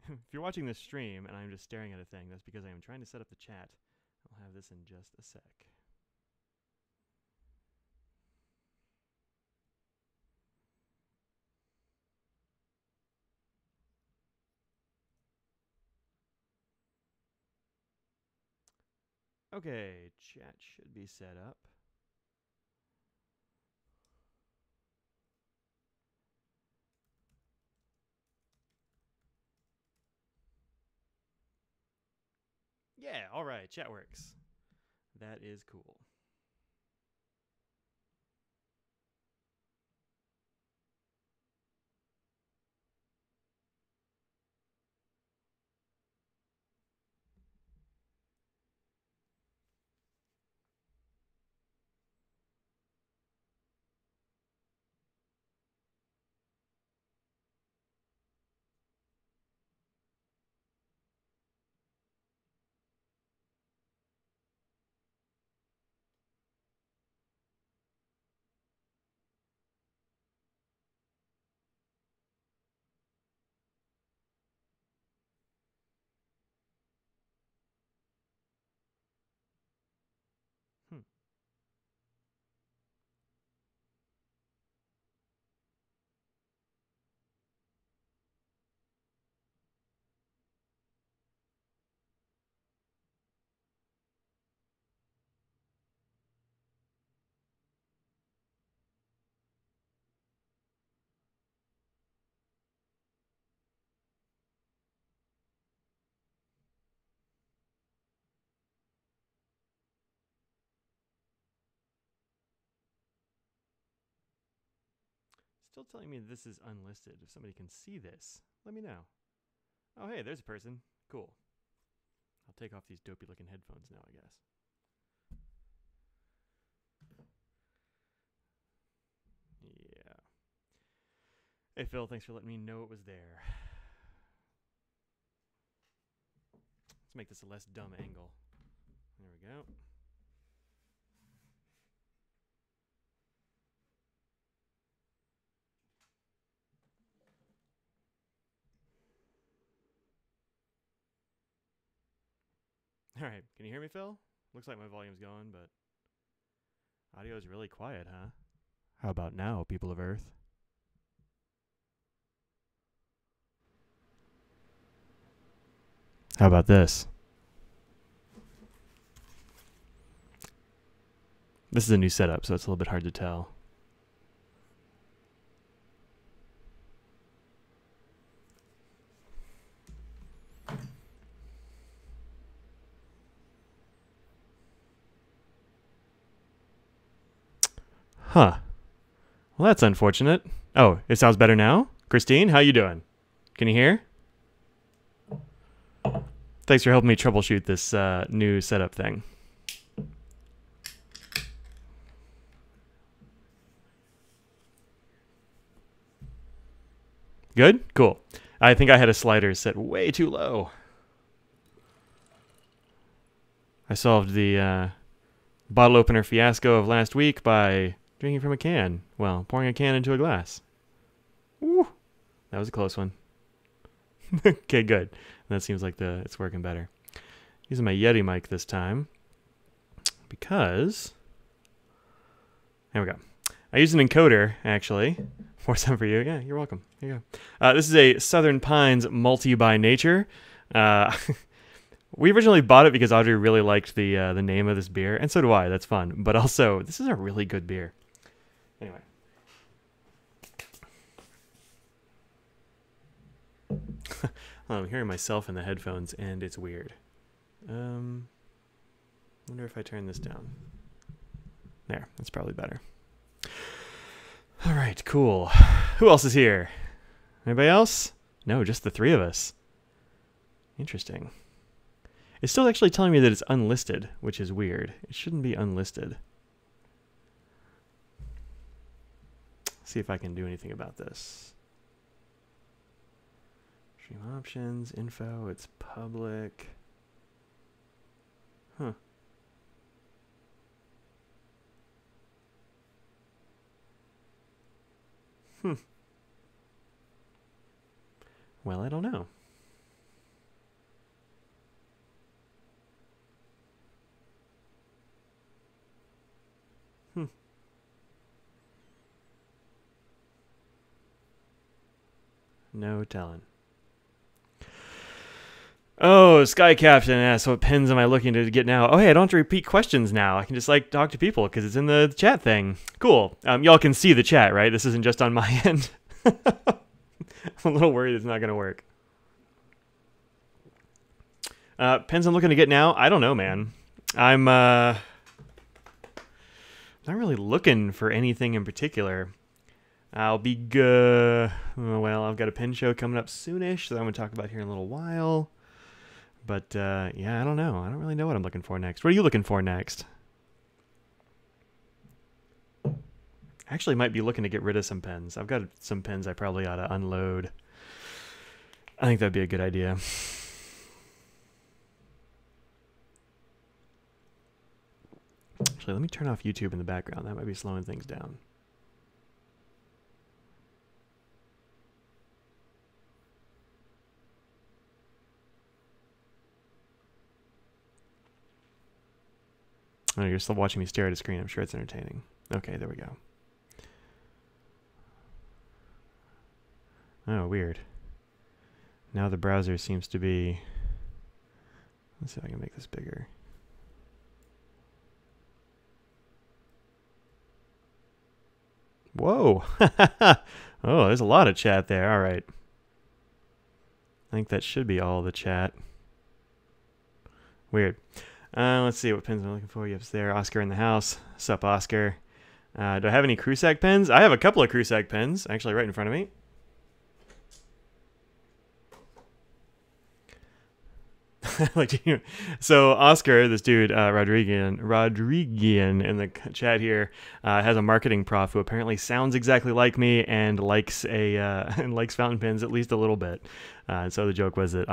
If you're watching this stream and I'm just staring at a thing, that's because I am trying to set up the chat. I'll have this in just a sec. Okay, chat should be set up. Yeah, all right, chat works. That is cool. Hmm. Still telling me this is unlisted. If somebody can see this, let me know. Oh, hey, there's a person. Cool. I'll take off these dopey looking headphones now, I guess. Yeah. Hey, Phil, thanks for letting me know it was there. Let's make this a less dumb angle. There we go. All right, can you hear me, Phil? Looks like my volume's going, but audio is really quiet, huh? How about now, people of Earth? How about this? This is a new setup, so it's a little bit hard to tell. Huh. Well, that's unfortunate. Oh, it sounds better now? Christine, how you doing? Can you hear? Thanks for helping me troubleshoot this new setup thing. Good? Cool. I think I had a slider set way too low. I solved the bottle opener fiasco of last week by drinking from a can. Well, pouring a can into a glass. Woo! That was a close one. Okay, good. That seems like it's working better. Using my Yeti mic this time because there we go. I used an encoder actually for some for you. Yeah, you're welcome. Here you go. This is a Southern Pines Multi by Nature. We originally bought it because Audrey really liked the name of this beer, and so do I. That's fun. But also, this is a really good beer. Anyway. I'm hearing myself in the headphones, and it's weird. Wonder if I turn this down. There, that's probably better. All right, cool. Who else is here? Anybody else? No, just the three of us. Interesting. It's still actually telling me that it's unlisted, which is weird. It shouldn't be unlisted. See if I can do anything about this. Stream options, info, it's public. Huh. Well, I don't know. No telling. Oh, Sky Captain asks, what pens am I looking to get now? Oh, hey, I don't have to repeat questions now. I can just, like, talk to people because it's in the chat thing. Cool. Y'all can see the chat, right? This isn't just on my end. I'm a little worried it's not going to work. Pens I'm looking to get now? I don't know, man. I'm not really looking for anything in particular. I'll be good. Well, I've got a pen show coming up soonish that I'm going to talk about here in a little while. But, yeah, I don't know. I don't really know what I'm looking for next. What are you looking for next? Actually, might be looking to get rid of some pens. I've got some pens I probably ought to unload. I think that'd be a good idea. Actually, let me turn off YouTube in the background. That might be slowing things down. Oh, you're still watching me stare at a screen. I'm sure it's entertaining. Okay, there we go. Oh, weird. Now the browser seems to be... Let's see if I can make this bigger. Whoa! Oh, there's a lot of chat there. All right. I think that should be all the chat. Weird. Let's see what pens I'm looking for. Yep, there. Oscar in the house. Sup, Oscar. Do I have any Crusac pens? I have a couple of Crusac pens, actually, right in front of me. So Oscar, this dude, Rodriguian in the chat here, has a marketing prof who apparently sounds exactly like me and likes likes fountain pens at least a little bit. So the joke was that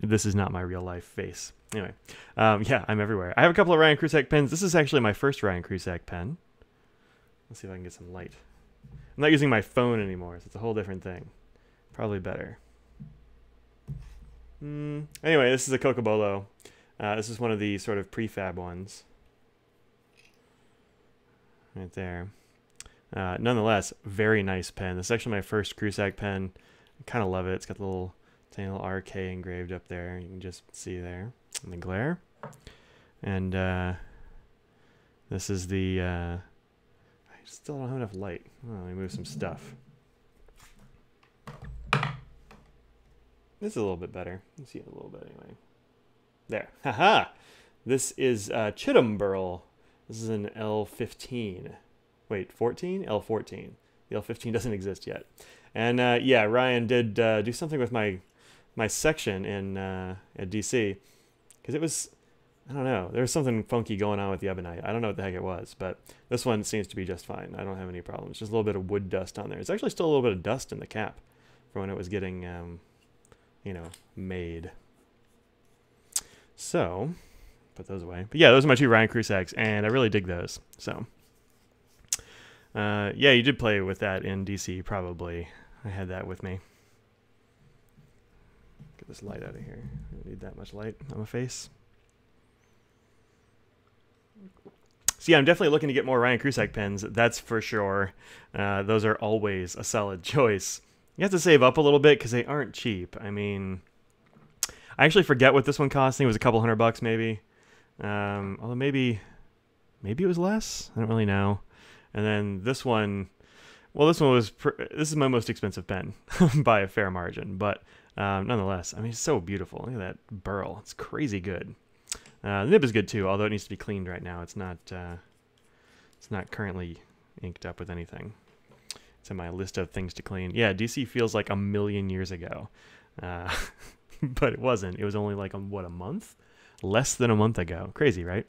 this is not my real life face. Anyway, yeah, I'm everywhere. I have a couple of Ryan Crusac pens. This is actually my first Ryan Crusac pen. Let's see if I can get some light. I'm not using my phone anymore, so it's a whole different thing. Probably better. Anyway, this is a Cocobolo. This is one of the sort of prefab ones. Right there. Nonetheless, very nice pen. This is actually my first Crusac pen. I kind of love it. It's got the little tiny little RK engraved up there. You can just see there in the glare. And this is the... I still don't have enough light. Oh, let me move some stuff. This is a little bit better. Let's see it a little bit anyway. There. Haha! This is Chittum Burl. This is an L15. Wait, 14? L14. The L15 doesn't exist yet. And yeah, Ryan did do something with my section in at DC. Because it was, I don't know, there was something funky going on with the ebonite. I don't know what the heck it was, but this one seems to be just fine. I don't have any problems. Just a little bit of wood dust on there. It's actually still a little bit of dust in the cap from when it was getting... you know, made. So, put those away. But yeah, those are my two Ryan Crusacs, and I really dig those. So, yeah, you did play with that in DC, probably. I had that with me. Get this light out of here. I don't need that much light on my face. So yeah, I'm definitely looking to get more Ryan Crusac pens. That's for sure. Those are always a solid choice. You have to save up a little bit because they aren't cheap. I mean, I actually forget what this one cost. I think it was a couple $100 maybe. Although maybe it was less. I don't really know. And then this one, well, this is my most expensive pen by a fair margin. But nonetheless, I mean, it's so beautiful. Look at that burl. It's crazy good. The nib is good too, although it needs to be cleaned right now. It's not currently inked up with anything. It's in my list of things to clean. Yeah, DC feels like a million years ago. But it wasn't. It was only like, what, a month? Less than a month ago. Crazy, right?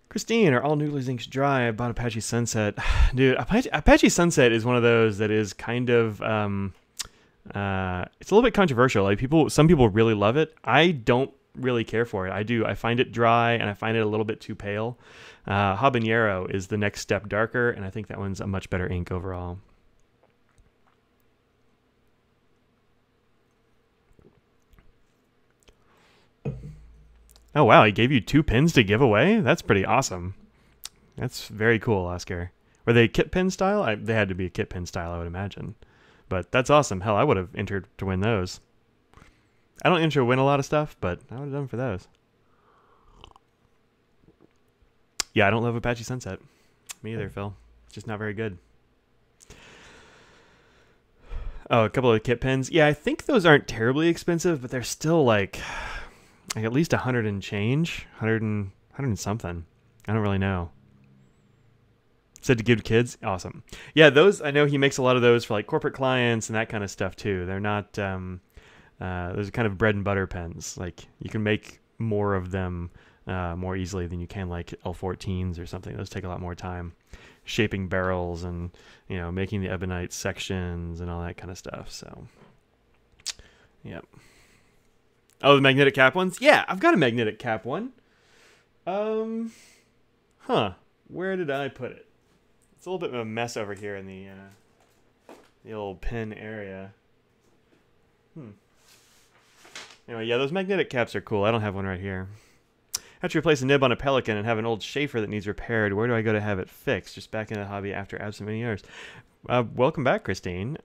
Christine, are all Noodler's inks dry? I bought Apache Sunset. Dude, Apache Sunset is one of those that is kind of... it's a little bit controversial. Like some people really love it. I don't really care for it. I find it dry, and I find it a little bit too pale. Habanero is the next step darker, and I think that one's a much better ink overall. Oh wow, he gave you 2 pins to give away? That's pretty awesome. That's very cool, Oscar. Were they kit pin style? They had to be a kit pin style, I would imagine. But that's awesome. Hell, I would have entered to win those. I don't enter to win a lot of stuff, but I would have done for those. Yeah, I don't love Apache Sunset. Me either, Phil. It's just not very good. Oh, a couple of kit pins. Yeah, I think those aren't terribly expensive, but they're still like at least 100 and change. 100 and something. I don't really know. Said to give to kids? Awesome. Yeah, those, I know he makes a lot of those for like corporate clients and that kind of stuff too. They're not, those are kind of bread and butter pens. Like you can make more of them more easily than you can like L14s or something. Those take a lot more time. Shaping barrels and, you know, making the ebonite sections and all that kind of stuff. So, yep. Oh, the magnetic cap ones? Yeah, I've got a magnetic cap one. Where did I put it? It's a little bit of a mess over here in the old pen area. Anyway, yeah, those magnetic caps are cool. I don't have one right here. I have to replace a nib on a Pelican and have an old Schaefer that needs repaired. Where do I go to have it fixed? Just back in the hobby after absent many years. Welcome back, Christine.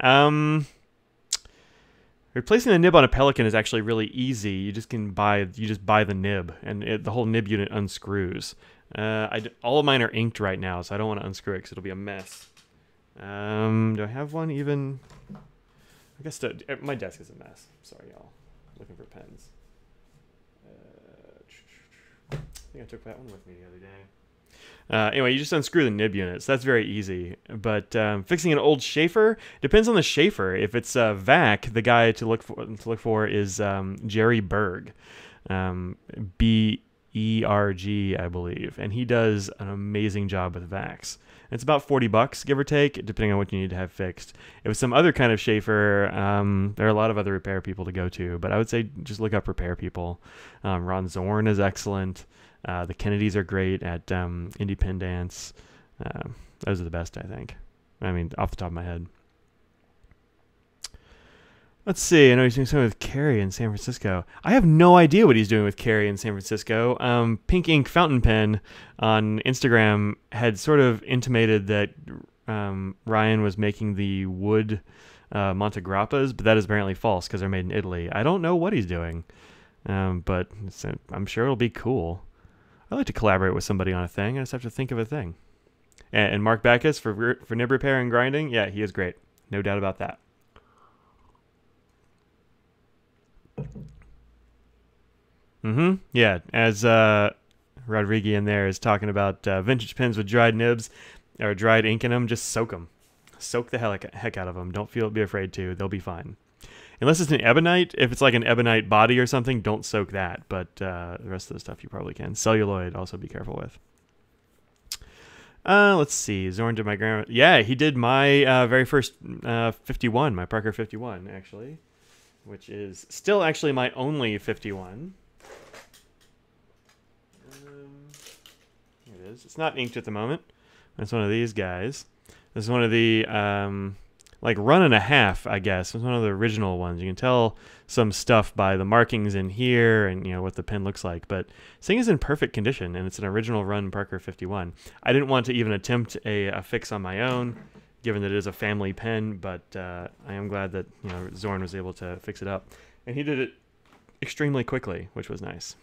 Replacing the nib on a Pelican is actually really easy. You just buy the nib, and the whole nib unit unscrews. All of mine are inked right now, so I don't want to unscrew it because it'll be a mess. Do I have one even? I guess my desk is a mess. Sorry, y'all. Looking for pens. I think I took that one with me the other day. Anyway, you just unscrew the nib units. That's very easy. But fixing an old Schaefer depends on the Schaefer. If it's VAC, the guy to look for is Jerry Berg, BERG, I believe, and he does an amazing job with VACs. It's about $40, give or take, depending on what you need to have fixed. If it's some other kind of Schaefer, there are a lot of other repair people to go to, but I would say just look up repair people. Ron Zorn is excellent. The Kennedys are great at Inkdependence. Those are the best, I think. I mean, off the top of my head. Let's see. I know he's doing something with Carrie in San Francisco. I have no idea what he's doing with Carrie in San Francisco. Pink Ink Fountain Pen on Instagram had sort of intimated that Ryan was making the wood Montegrappas, but that is apparently false because they're made in Italy. I don't know what he's doing, but I'm sure it'll be cool. I like to collaborate with somebody on a thing. I just have to think of a thing. And Mark Backus for nib repair and grinding. Yeah, he is great. No doubt about that. Yeah, as Rodriguez in there is talking about vintage pens with dried nibs or dried ink in them, just soak them. Soak the heck out of them. Don't be afraid to. They'll be fine. Unless it's an ebonite. If it's like an ebonite body or something, don't soak that. But the rest of the stuff you probably can. Celluloid, also be careful with. Let's see. Zorn did my grandma. Yeah, he did my very first 51, my Parker 51, actually. Which is still actually my only 51. Here it is. It's not inked at the moment. It's one of these guys. This is one of the, like, run and a half, I guess. It's one of the original ones. You can tell some stuff by the markings in here and, you know, what the pen looks like. But this thing is in perfect condition, and it's an original run Parker 51. I didn't want to even attempt a fix on my own, given that it is a family pen, but I am glad that, you know, Zorn was able to fix it up. And he did it extremely quickly, which was nice.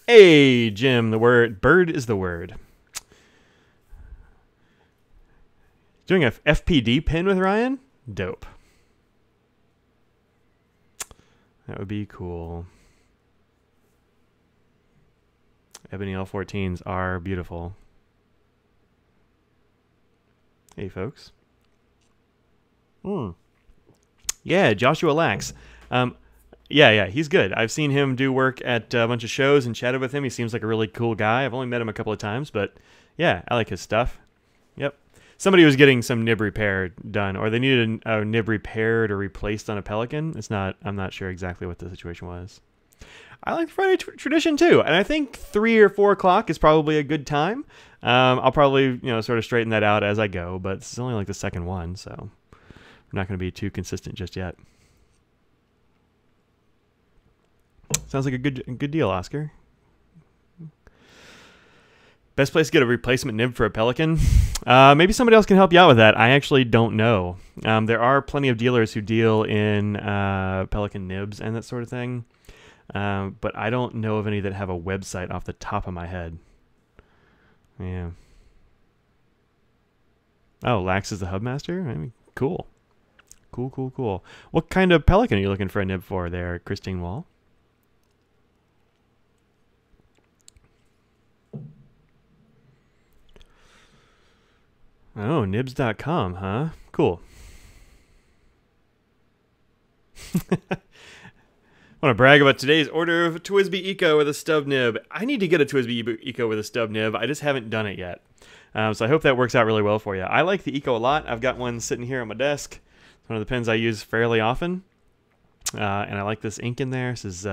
Hey, Jim, the word bird is the word. Doing a FPD pen with Ryan? Dope. That would be cool. Ebony L14s are beautiful. Hey, folks. Yeah, Joshua Lax. Yeah, he's good. I've seen him do work at a bunch of shows and chatted with him. He seems like a really cool guy. I've only met him a couple of times, but yeah, I like his stuff. Yep. Somebody was getting some nib repair done, or they needed a nib repaired or replaced on a Pelican. I'm not sure exactly what the situation was. I like the Friday tradition too, and I think 3 or 4 o'clock is probably a good time. I'll probably, you know, sort of straighten that out as I go, but it's only like the second one, so I'm not going to be too consistent just yet. Sounds like a good deal, Oscar. Best place to get a replacement nib for a Pelican? Maybe somebody else can help you out with that. I actually don't know. There are plenty of dealers who deal in Pelican nibs and that sort of thing. But I don't know of any that have a website off the top of my head. Yeah. Oh, Lax is the hubmaster? I mean, cool. Cool. What kind of Pelican are you looking for a nib for there, Christine Wall? Oh, nibs.com, huh? Cool. Want to brag about today's order of TWSBI Eco with a stub nib. I need to get a TWSBI Eco with a stub nib. I just haven't done it yet. So I hope that works out really well for you. I like the Eco a lot. I've got one sitting here on my desk. It's one of the pens I use fairly often. And I like this ink in there. This is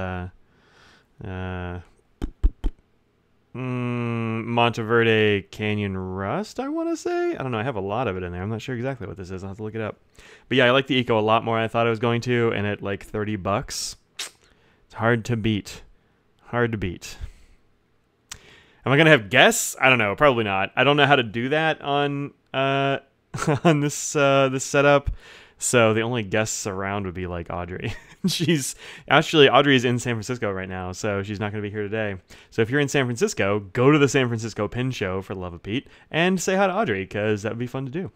Monteverde Canyon Rust, I want to say. I don't know. I have a lot of it in there. I'm not sure exactly what this is. I'll have to look it up. But yeah, I like the Eco a lot more than I thought I was going to. And at like $30, it's hard to beat. Hard to beat. Am I going to have guests? I don't know. Probably not. I don't know how to do that on on this setup. So the only guests around would be like Audrey. Audrey's in San Francisco right now, so she's not going to be here today. So if you're in San Francisco, go to the San Francisco Pen Show, for the love of Pete, and say hi to Audrey, because that would be fun to do.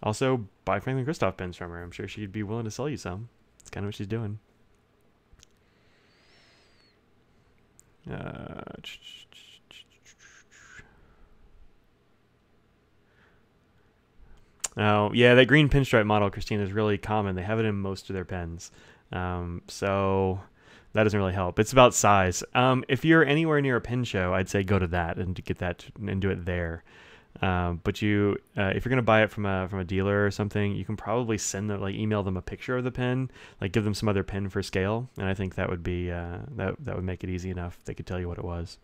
Also, buy Franklin Christoph pens from her. I'm sure she'd be willing to sell you some. That's kind of what she's doing. Oh, yeah, that green pinstripe model, Christine, is really common. They have it in most of their pens. So that doesn't really help. It's about size. If you're anywhere near a pen show, I'd say go to that and to get that and do it there. But if you're gonna buy it from a dealer or something, you can probably send them, like, email them a picture of the pen, like give them some other pen for scale, and I think that would be that would make it easy enough. They could tell you what it was.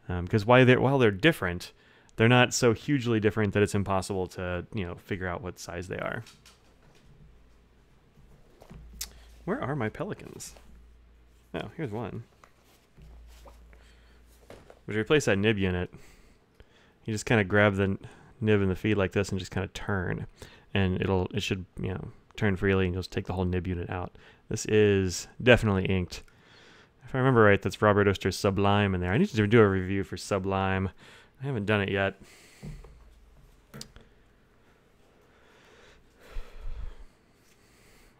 Because while they're different, they're not so hugely different that it's impossible to figure out what size they are. Where are my Pelicans? Oh, here's one. But to replace that nib unit, you just kind of grab the nib in the feed like this and just kind of turn, and it should turn freely, and you'll just take the whole nib unit out. This is definitely inked. If I remember right, that's Robert Oster's Sublime in there. I need to do a review for Sublime. I haven't done it yet.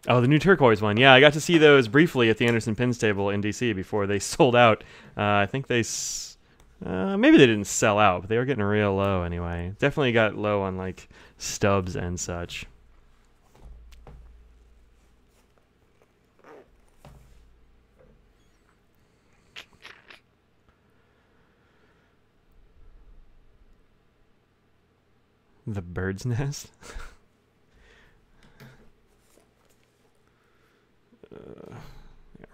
Oh, the new turquoise one. Yeah, I got to see those briefly at the Anderson Pens table in DC before they sold out. I think maybe they didn't sell out, but they were getting real low anyway. Definitely got low on like stubs and such. The bird's nest? Yeah.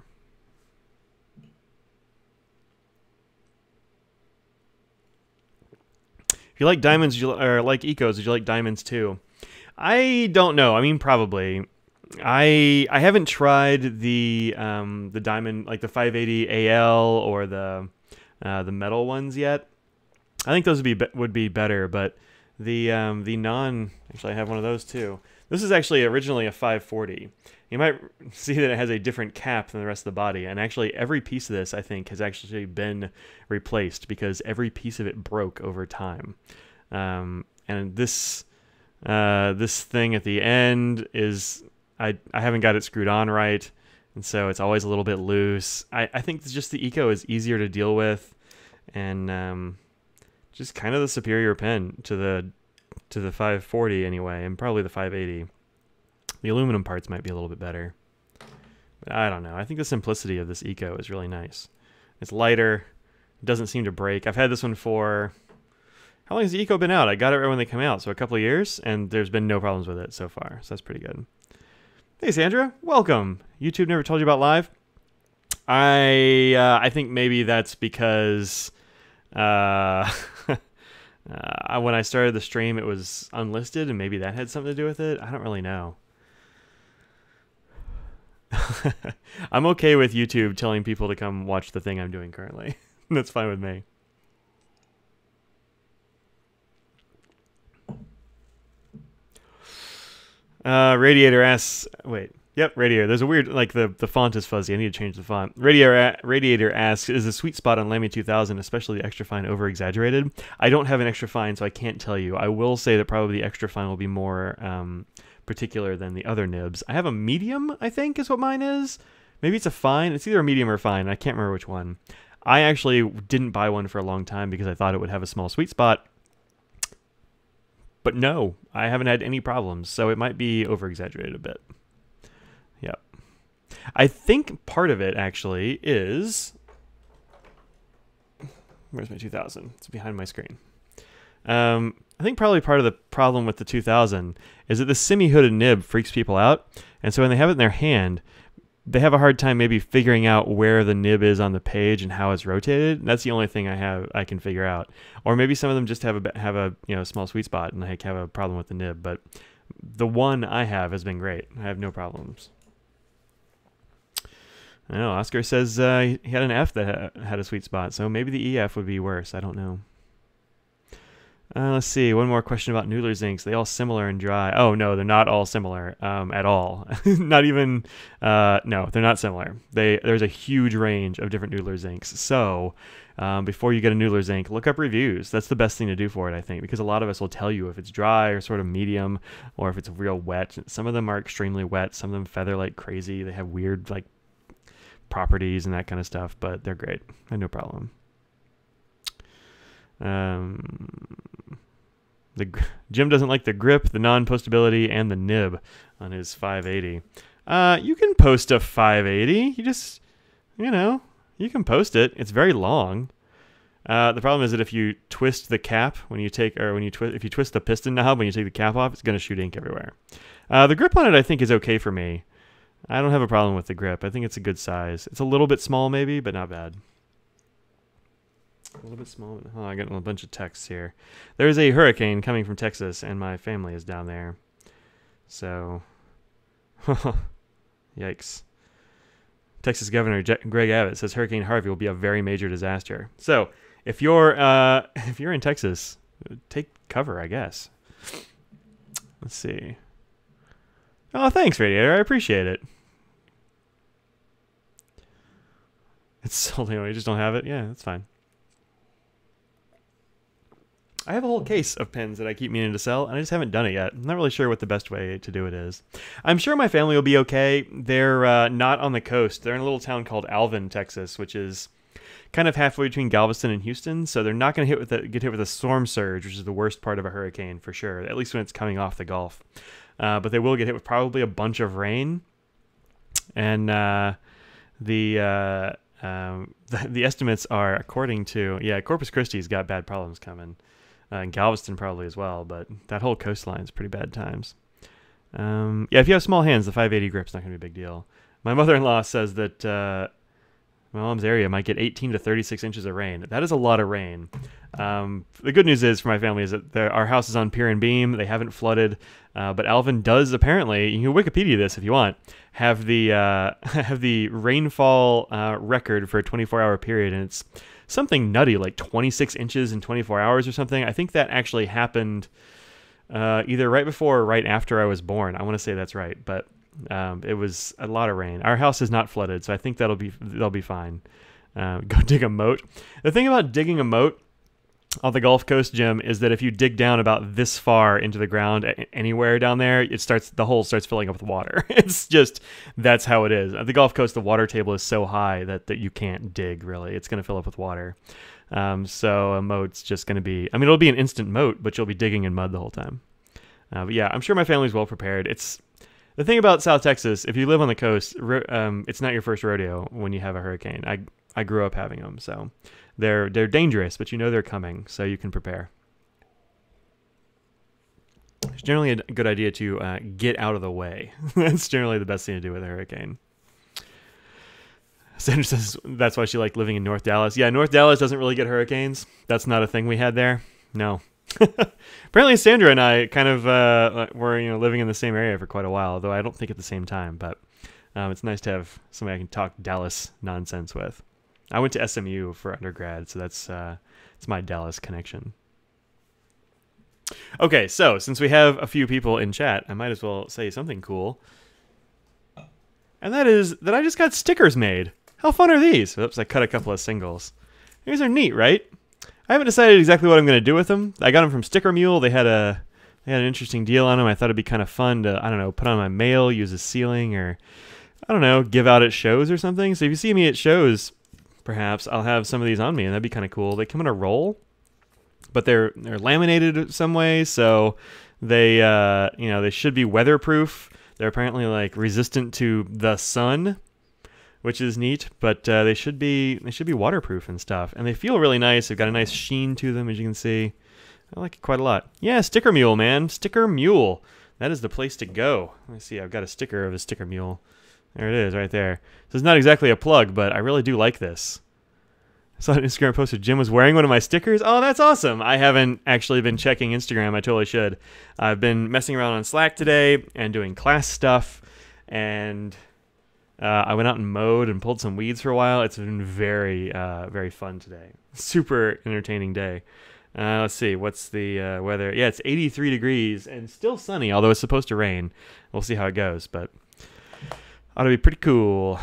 If you like diamonds, or like ecos, would you like diamonds too? I don't know. I mean, probably. I haven't tried the diamond, like the 580 AL or the metal ones yet. I think those would be better, but the actually I have one of those too. This is actually originally a 540. You might see that it has a different cap than the rest of the body, and actually every piece of this, I think, has actually been replaced because every piece of it broke over time. And this thing at the end is, I haven't got it screwed on right, and so it's always a little bit loose. I think just the Eco is easier to deal with, and just kind of the superior pen to the 540 anyway, and probably the 580. The aluminum parts might be a little bit better, but I don't know. I think the simplicity of this Eco is really nice. It's lighter, it doesn't seem to break. I've had this one for, how long has the Eco been out? I got it right when they came out, so a couple of years, and there's been no problems with it so far, so that's pretty good. Hey Sandra, welcome. YouTube never told you about live. I think maybe that's because when I started the stream it was unlisted, and maybe that had something to do with it. I don't really know. I'm okay with YouTube telling people to come watch the thing I'm doing currently. That's fine with me. Radiator asks, wait. Yep, Radiator. There's a weird, like the font is fuzzy. I need to change the font. Radiator asks, is the sweet spot on Lamy 2000, especially the extra fine, over exaggerated? I don't have an extra fine, so I can't tell you. I will say that probably the extra fine will be more particular than the other nibs. I have a medium, I think, is what mine is. Maybe it's a fine. It's either a medium or a fine. I can't remember which one. I actually didn't buy one for a long time because I thought it would have a small sweet spot. But no, I haven't had any problems, so it might be over-exaggerated a bit. Yep. I think part of it, actually, is... Where's my 2000? It's behind my screen. I think probably part of the problem with the 2000 is that the semi-hooded nib freaks people out, and so when they have it in their hand, they have a hard time maybe figuring out where the nib is on the page and how it's rotated. That's the only thing I can figure out. Or maybe some of them just have a small sweet spot and have a problem with the nib. But the one I have has been great. I have no problems. I know Oscar says he had an F that had a sweet spot, so maybe the EF would be worse. I don't know. Let's see. One more question about Noodler's inks. They all similar and dry? Oh, no, they're not all similar at all. Not even... no, they're not similar. There's a huge range of different Noodler's inks. So before you get a Noodler's ink, look up reviews. That's the best thing to do for it, I think, because a lot of us will tell you if it's dry or sort of medium or if it's real wet. Some of them are extremely wet. Some of them feather like crazy. They have weird like properties and that kind of stuff, but they're great. I have no problem. Jim doesn't like the grip, the non-postability, and the nib on his 580. You can post a 580. You just, you can post it. It's very long. The problem is that if you twist the cap if you twist the piston knob when you take the cap off, it's going to shoot ink everywhere. The grip on it, I think, is okay for me. I don't have a problem with the grip. I think it's a good size. It's a little bit small, maybe, but not bad. A little bit small. Oh, I got a bunch of texts here. There's a hurricane coming from Texas, and my family is down there. So, yikes. Texas Governor Greg Abbott says Hurricane Harvey will be a very major disaster. So, if you're in Texas, take cover, I guess. Let's see. Oh, thanks, Radiator. I appreciate it. It's sold anyway. You just don't have it? Yeah, that's fine. I have a whole case of pens that I keep meaning to sell, and I just haven't done it yet. I'm not really sure what the best way to do it is. I'm sure my family will be okay. They're not on the coast. They're in a little town called Alvin, Texas, which is kind of halfway between Galveston and Houston, so they're not going to get hit with a storm surge, which is the worst part of a hurricane for sure, at least when it's coming off the Gulf. But they will get hit with probably a bunch of rain, and the estimates are according to Corpus Christi's got bad problems coming. And Galveston probably as well, but that whole coastline is pretty bad times. If you have small hands, the 580 grip's not going to be a big deal. My mother-in-law says that my mom's area might get 18 to 36 inches of rain. That is a lot of rain. The good news is for my family is that our house is on pier and beam. They haven't flooded, but Alvin does apparently, you can Wikipedia this if you want, have the rainfall record for a 24-hour period, and it's something nutty, like 26 inches in 24 hours or something. I think that actually happened either right before or right after I was born. I want to say that's right, but it was a lot of rain. Our house is not flooded, so I think they'll be fine. Go dig a moat. The thing about digging a moat on the Gulf Coast, Jim, is that if you dig down about this far into the ground anywhere down there, the hole starts filling up with water. It's just, that's how it is. At the Gulf Coast, the water table is so high that you can't dig, really. It's going to fill up with water. So a moat's just going to be, it'll be an instant moat, but you'll be digging in mud the whole time. But yeah, I'm sure my family's well prepared. It's the thing about South Texas, if you live on the coast, it's not your first rodeo when you have a hurricane. I grew up having them, so they're dangerous, but you know they're coming, so you can prepare. It's generally a good idea to get out of the way. That's generally the best thing to do with a hurricane. Sandra says that's why she liked living in North Dallas. Yeah, North Dallas doesn't really get hurricanes. That's not a thing we had there. No. Apparently Sandra and I kind of were living in the same area for quite a while, though I don't think at the same time, but it's nice to have somebody I can talk Dallas nonsense with. I went to SMU for undergrad, so that's my Dallas connection. Okay, so since we have a few people in chat, I might as well say something cool. And that is that I just got stickers made. How fun are these? Oops, I cut a couple of singles. These are neat, right? I haven't decided exactly what I'm going to do with them. I got them from Sticker Mule. They had an interesting deal on them. I thought it'd be kind of fun to, I don't know, put on my mail, use as sealing, or, I don't know, give out at shows or something. So if you see me at shows, perhaps I'll have some of these on me, and that'd be kind of cool. They come in a roll, but they're laminated some way, so they they should be weatherproof. They're apparently like resistant to the sun, which is neat, but they should be waterproof and stuff. And they feel really nice. They've got a nice sheen to them, as you can see. I like it quite a lot. Yeah, Sticker Mule, man. Sticker Mule. That is the place to go. Let me see. I've got a sticker of a Sticker Mule. There it is, right there. So it's not exactly a plug, but I really do like this. I saw an Instagram post that Jim was wearing one of my stickers. Oh, that's awesome. I haven't actually been checking Instagram. I totally should. I've been messing around on Slack today and doing class stuff, and I went out and mowed and pulled some weeds for a while. It's been very, very fun today. Super entertaining day. Let's see. What's the weather? Yeah, it's 83 degrees and still sunny, although it's supposed to rain. We'll see how it goes, but ought to be pretty cool.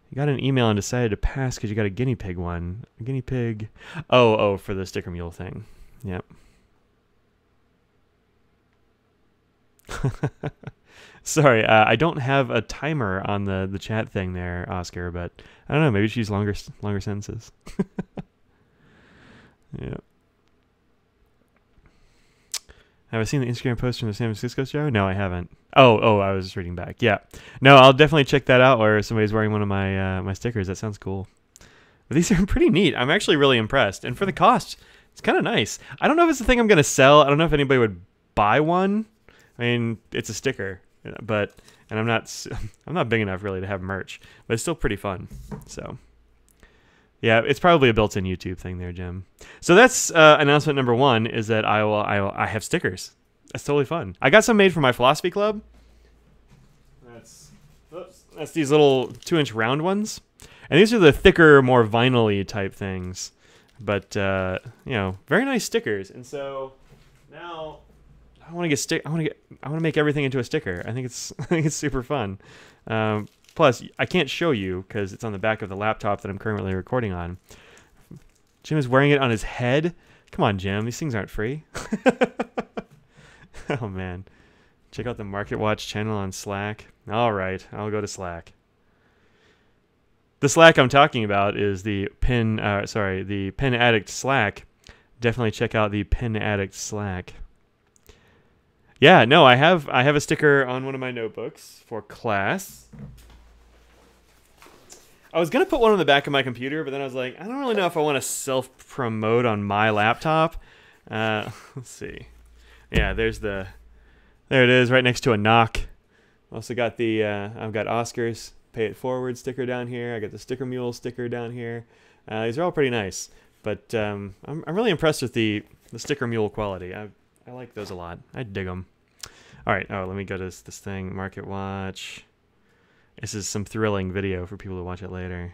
You got an email and decided to pass because you got a guinea pig one. A guinea pig. Oh, for the Sticker Mule thing. Yep. Sorry, I don't have a timer on the chat thing there, Oscar, but I don't know. Maybe she's longer sentences. Yeah. Have I seen the Instagram post from the San Francisco show? No, I haven't. Oh, I was just reading back. Yeah. No, I'll definitely check that out where somebody's wearing one of my my stickers. That sounds cool. But these are pretty neat. I'm actually really impressed. And for the cost, it's kind of nice. I don't know if it's the thing I'm going to sell. I don't know if anybody would buy one. I mean, it's a sticker, but I'm not big enough really to have merch, but it's still pretty fun. So yeah, it's probably a built-in YouTube thing there, Jim. So that's announcement number one, is that I have stickers. That's totally fun. I got some made for my philosophy club. That's these little 2-inch round ones, and these are the thicker, more vinyl-y type things. But very nice stickers. And so now I want to make everything into a sticker. I think it's super fun. Plus, I can't show you because it's on the back of the laptop that I'm currently recording on. Jim is wearing it on his head. Come on, Jim. These things aren't free. Oh, man. Check out the Market Watch channel on Slack. All right. I'll go to Slack. The Slack I'm talking about is the Pen Addict Slack. Definitely check out the Pen Addict Slack. Yeah, no, I have a sticker on one of my notebooks for class. I was going to put one on the back of my computer, but then I was like, I don't really know if I want to self-promote on my laptop. Let's see. Yeah, there it is, right next to a knock. Also got I've got Oscar's Pay It Forward sticker down here. I got the Sticker Mule sticker down here. These are all pretty nice, but I'm really impressed with the Sticker Mule quality. I like those a lot. I dig them. All right, let me go to this thing, Market Watch. This is some thrilling video for people to watch it later.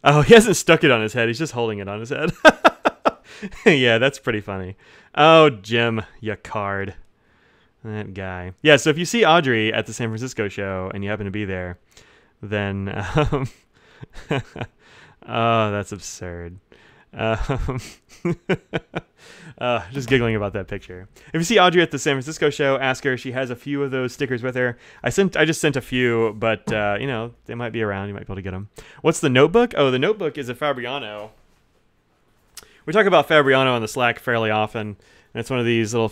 Oh, he hasn't stuck it on his head. He's just holding it on his head. Yeah, that's pretty funny. Oh, Jim, you card. That guy. Yeah, so if you see Audrey at the San Francisco show and you happen to be there, then... oh, that's absurd. Just giggling about that picture. If you see Audrey at the San Francisco show, ask her. She has a few of those stickers with her. I just sent a few, but they might be around. You might be able to get them. What's the notebook? Oh, the notebook is a Fabriano. We talk about Fabriano on the Slack fairly often, and it's one of these little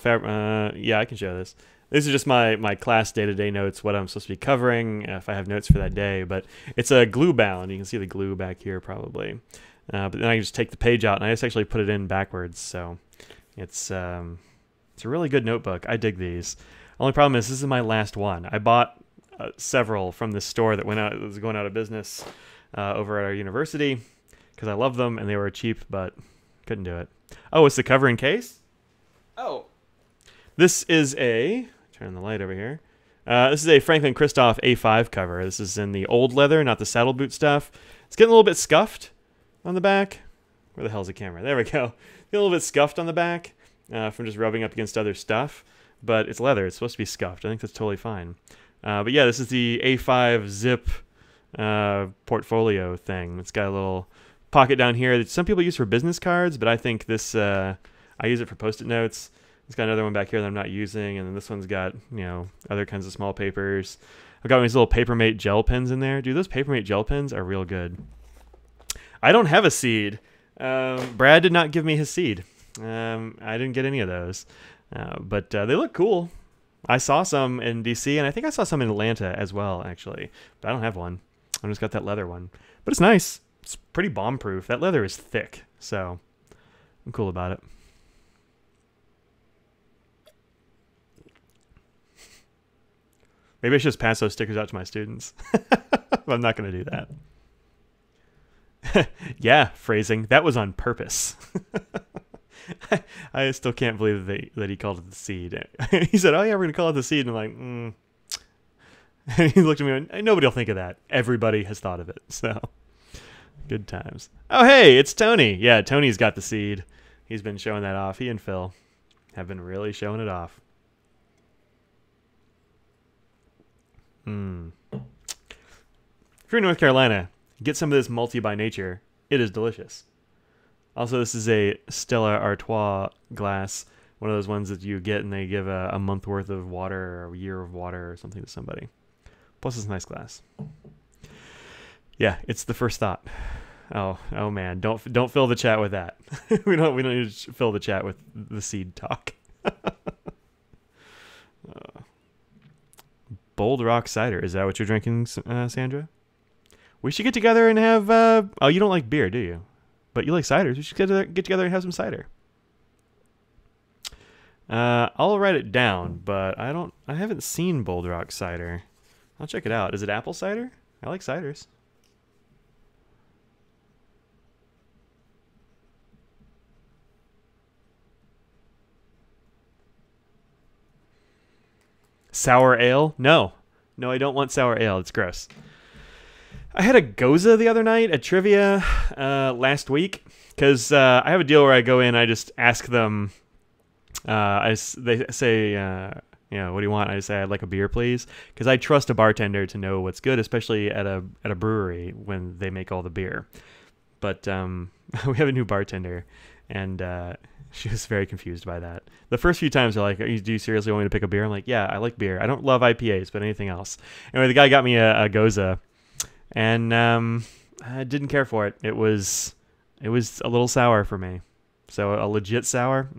yeah, I can show this. These are just my class day-to-day notes, what I'm supposed to be covering, if I have notes for that day. But it's a glue bound. You can see the glue back here probably. But then I can just take the page out, and I just actually put it in backwards. So it's a really good notebook. I dig these. Only problem is this is my last one. I bought several from this store that was going out of business over at our university because I love them, and they were cheap, but couldn't do it. Oh, it's the cover and case? Oh. This is turn the light over here. This is a Franklin Christoph A5 cover. This is in the old leather, not the saddle boot stuff. It's getting a little bit scuffed on the back, Where the hell's the camera? There we go. A little bit scuffed on the back from just rubbing up against other stuff. But it's leather. It's supposed to be scuffed. I think that's totally fine. But yeah, this is the A5 zip portfolio thing. It's got a little pocket down here that some people use for business cards, but I think this, I use it for Post-it notes. It's got another one back here that I'm not using, and then this one's got, you know, other kinds of small papers. I've got these little Papermate gel pens in there. Dude, those Papermate gel pens are real good. I don't have a seed. Brad did not give me his seed. I didn't get any of those. But they look cool. I saw some in DC, and I think I saw some in Atlanta as well, actually. But I don't have one. I just got that leather one. But it's nice. It's pretty bomb-proof. That leather is thick, so I'm cool about it. Maybe I should just pass those stickers out to my students. But I'm not going to do that. Yeah, phrasing. That was on purpose. I still can't believe that he called it the seed. He said, oh yeah, we're going to call it the seed. And I'm like, And he looked at me and went, nobody will think of that. Everybody has thought of it. So, good times. Oh, hey, it's Tony. Yeah, Tony's got the seed. He's been showing that off. He and Phil have been really showing it off. If you're in North Carolina, get some of this Multi by Nature. It is delicious. Also, this is a Stella Artois glass. One of those ones that you get and they give a month worth of water or a year of water or something to somebody. Plus, it's a nice glass. Yeah, it's the first thought. Oh man, don't fill the chat with that. we don't need to fill the chat with the seed talk. Bold Rock cider. Is that what you're drinking, Sandra? We should get together and have. Oh, you don't like beer, do you? But you like ciders. We should get together and have some cider. I'll write it down, but I haven't seen Bold Rock cider. I'll check it out. Is it apple cider? I like ciders. Sour ale? No, I don't want sour ale. It's gross. I had a Goza the other night at trivia last week because I have a deal where I go in, I just ask them. They say, what do you want? I say, I'd like a beer, please, because I trust a bartender to know what's good, especially at a brewery when they make all the beer. But we have a new bartender, and she was very confused by that. The first few times they're like, do you seriously want me to pick a beer? I'm like, yeah, I like beer. I don't love IPAs, but anything else. Anyway, the guy got me a Goza, and I didn't care for it. It was a little sour for me. So a legit sour.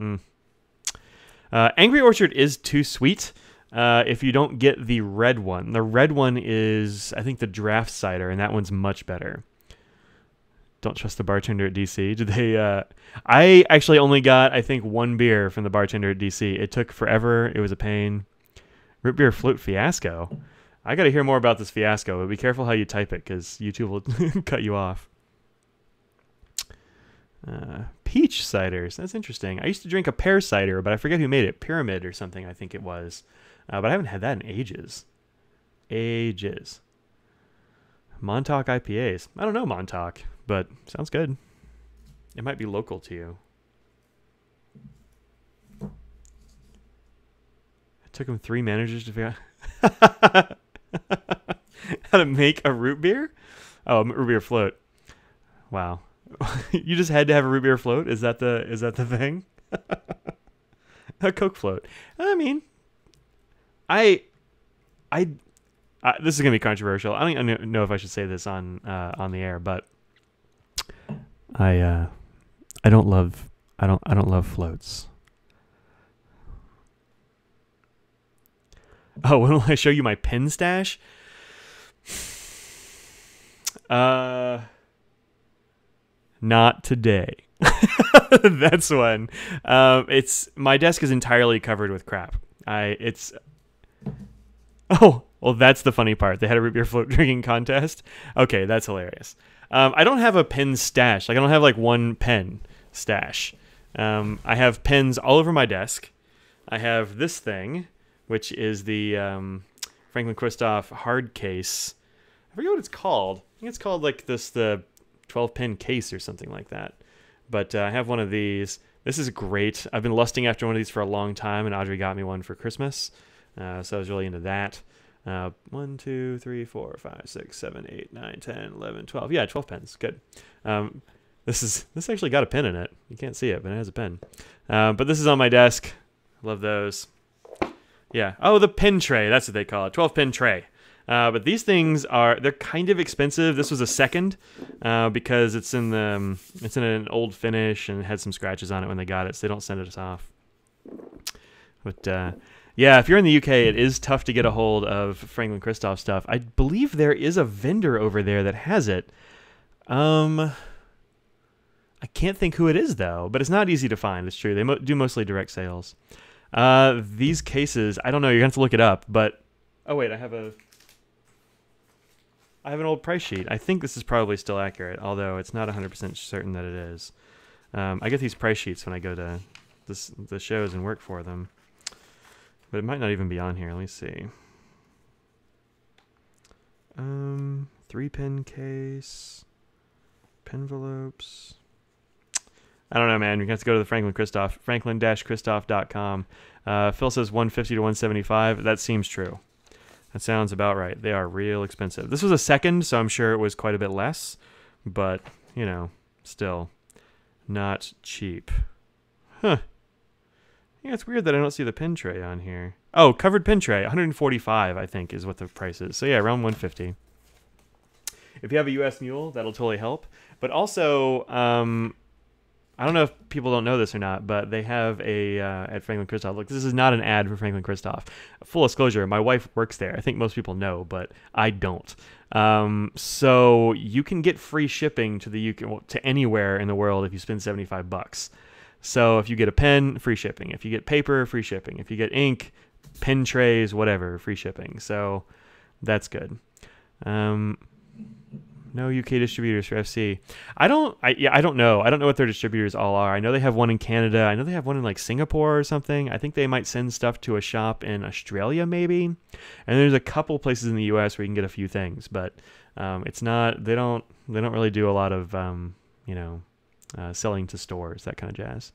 Angry Orchard is too sweet if you don't get the red one. The red one is, I think, the draft cider, and that one's much better. Don't trust the bartender at DC. Did they? I actually only got, I think, one beer from the bartender at DC. It took forever. It was a pain. Root beer float fiasco. I got to hear more about this fiasco, but be careful how you type it because YouTube will cut you off. Peach ciders. That's interesting. I used to drink a pear cider, but I forget who made it. Pyramid or something, I think it was. But I haven't had that in ages. Montauk IPAs. I don't know Montauk, but sounds good. It might be local to you. It took him 3 managers to figure out how to make a root beer? Oh, root beer float. Wow. You just had to have a root beer float? Is that the thing? A Coke float. I mean, this is gonna be controversial. I don't even know if I should say this on the air, but I don't love floats. Oh, when will I show you my pen stash? Not today. That's one. It's my desk is entirely covered with crap. Oh, well, that's the funny part. They had a root beer float drinking contest. Okay, that's hilarious. I don't have a pen stash. Like, I don't have like one pen stash. I have pens all over my desk. I have this thing, which is the Franklin Christoph hard case. I forget what it's called. I think it's called like the 12-pin case or something like that. But I have one of these. This is great. I've been lusting after one of these for a long time, and Audrey got me one for Christmas. So I was really into that. 1, 2, 3, 4, 5, 6, 7, 8, 9, 10, 11, 12. Yeah, 12 pens. Good. This actually got a pen in it. You can't see it, but it has a pen. But this is on my desk. Love those. Yeah. Oh, the pen tray. That's what they call it. 12-pin tray. But these things they're kind of expensive. This was a second because it's in an old finish and it had some scratches on it when they got it, so they don't send us off. But yeah, if you're in the UK, it is tough to get a hold of Franklin Christoph stuff. I believe there is a vendor over there that has it. I can't think who it is though, but it's not easy to find. It's true. They do mostly direct sales. These cases, I don't know. You're gonna have to look it up. But oh wait, I have an old price sheet. I think this is probably still accurate, although it's not 100% certain that it is. I get these price sheets when I go to the shows and work for them. But it might not even be on here. Let me see. 3-pin case. Penvelopes. I don't know, man. You're going to have to go to the Franklin Christoph, franklin-christoph.com. Phil says 150 to 175. That seems true. That sounds about right. They are real expensive. This was a second, so I'm sure it was quite a bit less. But, you know, still not cheap. Huh. Yeah, it's weird that I don't see the pin tray on here. Oh, covered pin tray, 145, I think, is what the price is. So yeah, around 150. If you have a US Mule, that'll totally help. But also, I don't know if people don't know this or not, but they have at Franklin Christoph. Look, this is not an ad for Franklin Christoph. Full disclosure, my wife works there. I think most people know, but I don't. So you can get free shipping to the UK, to anywhere in the world if you spend $75. So if you get a pen, free shipping. If you get paper, free shipping. If you get ink, pen trays, whatever, free shipping. So that's good. No UK distributors for FC. I don't know. I don't know what their distributors all are. I know they have one in Canada. I know they have one in like Singapore or something. I think they might send stuff to a shop in Australia maybe. And there's a couple places in the US where you can get a few things, but it's not. They don't really do a lot of selling to stores, that kind of jazz.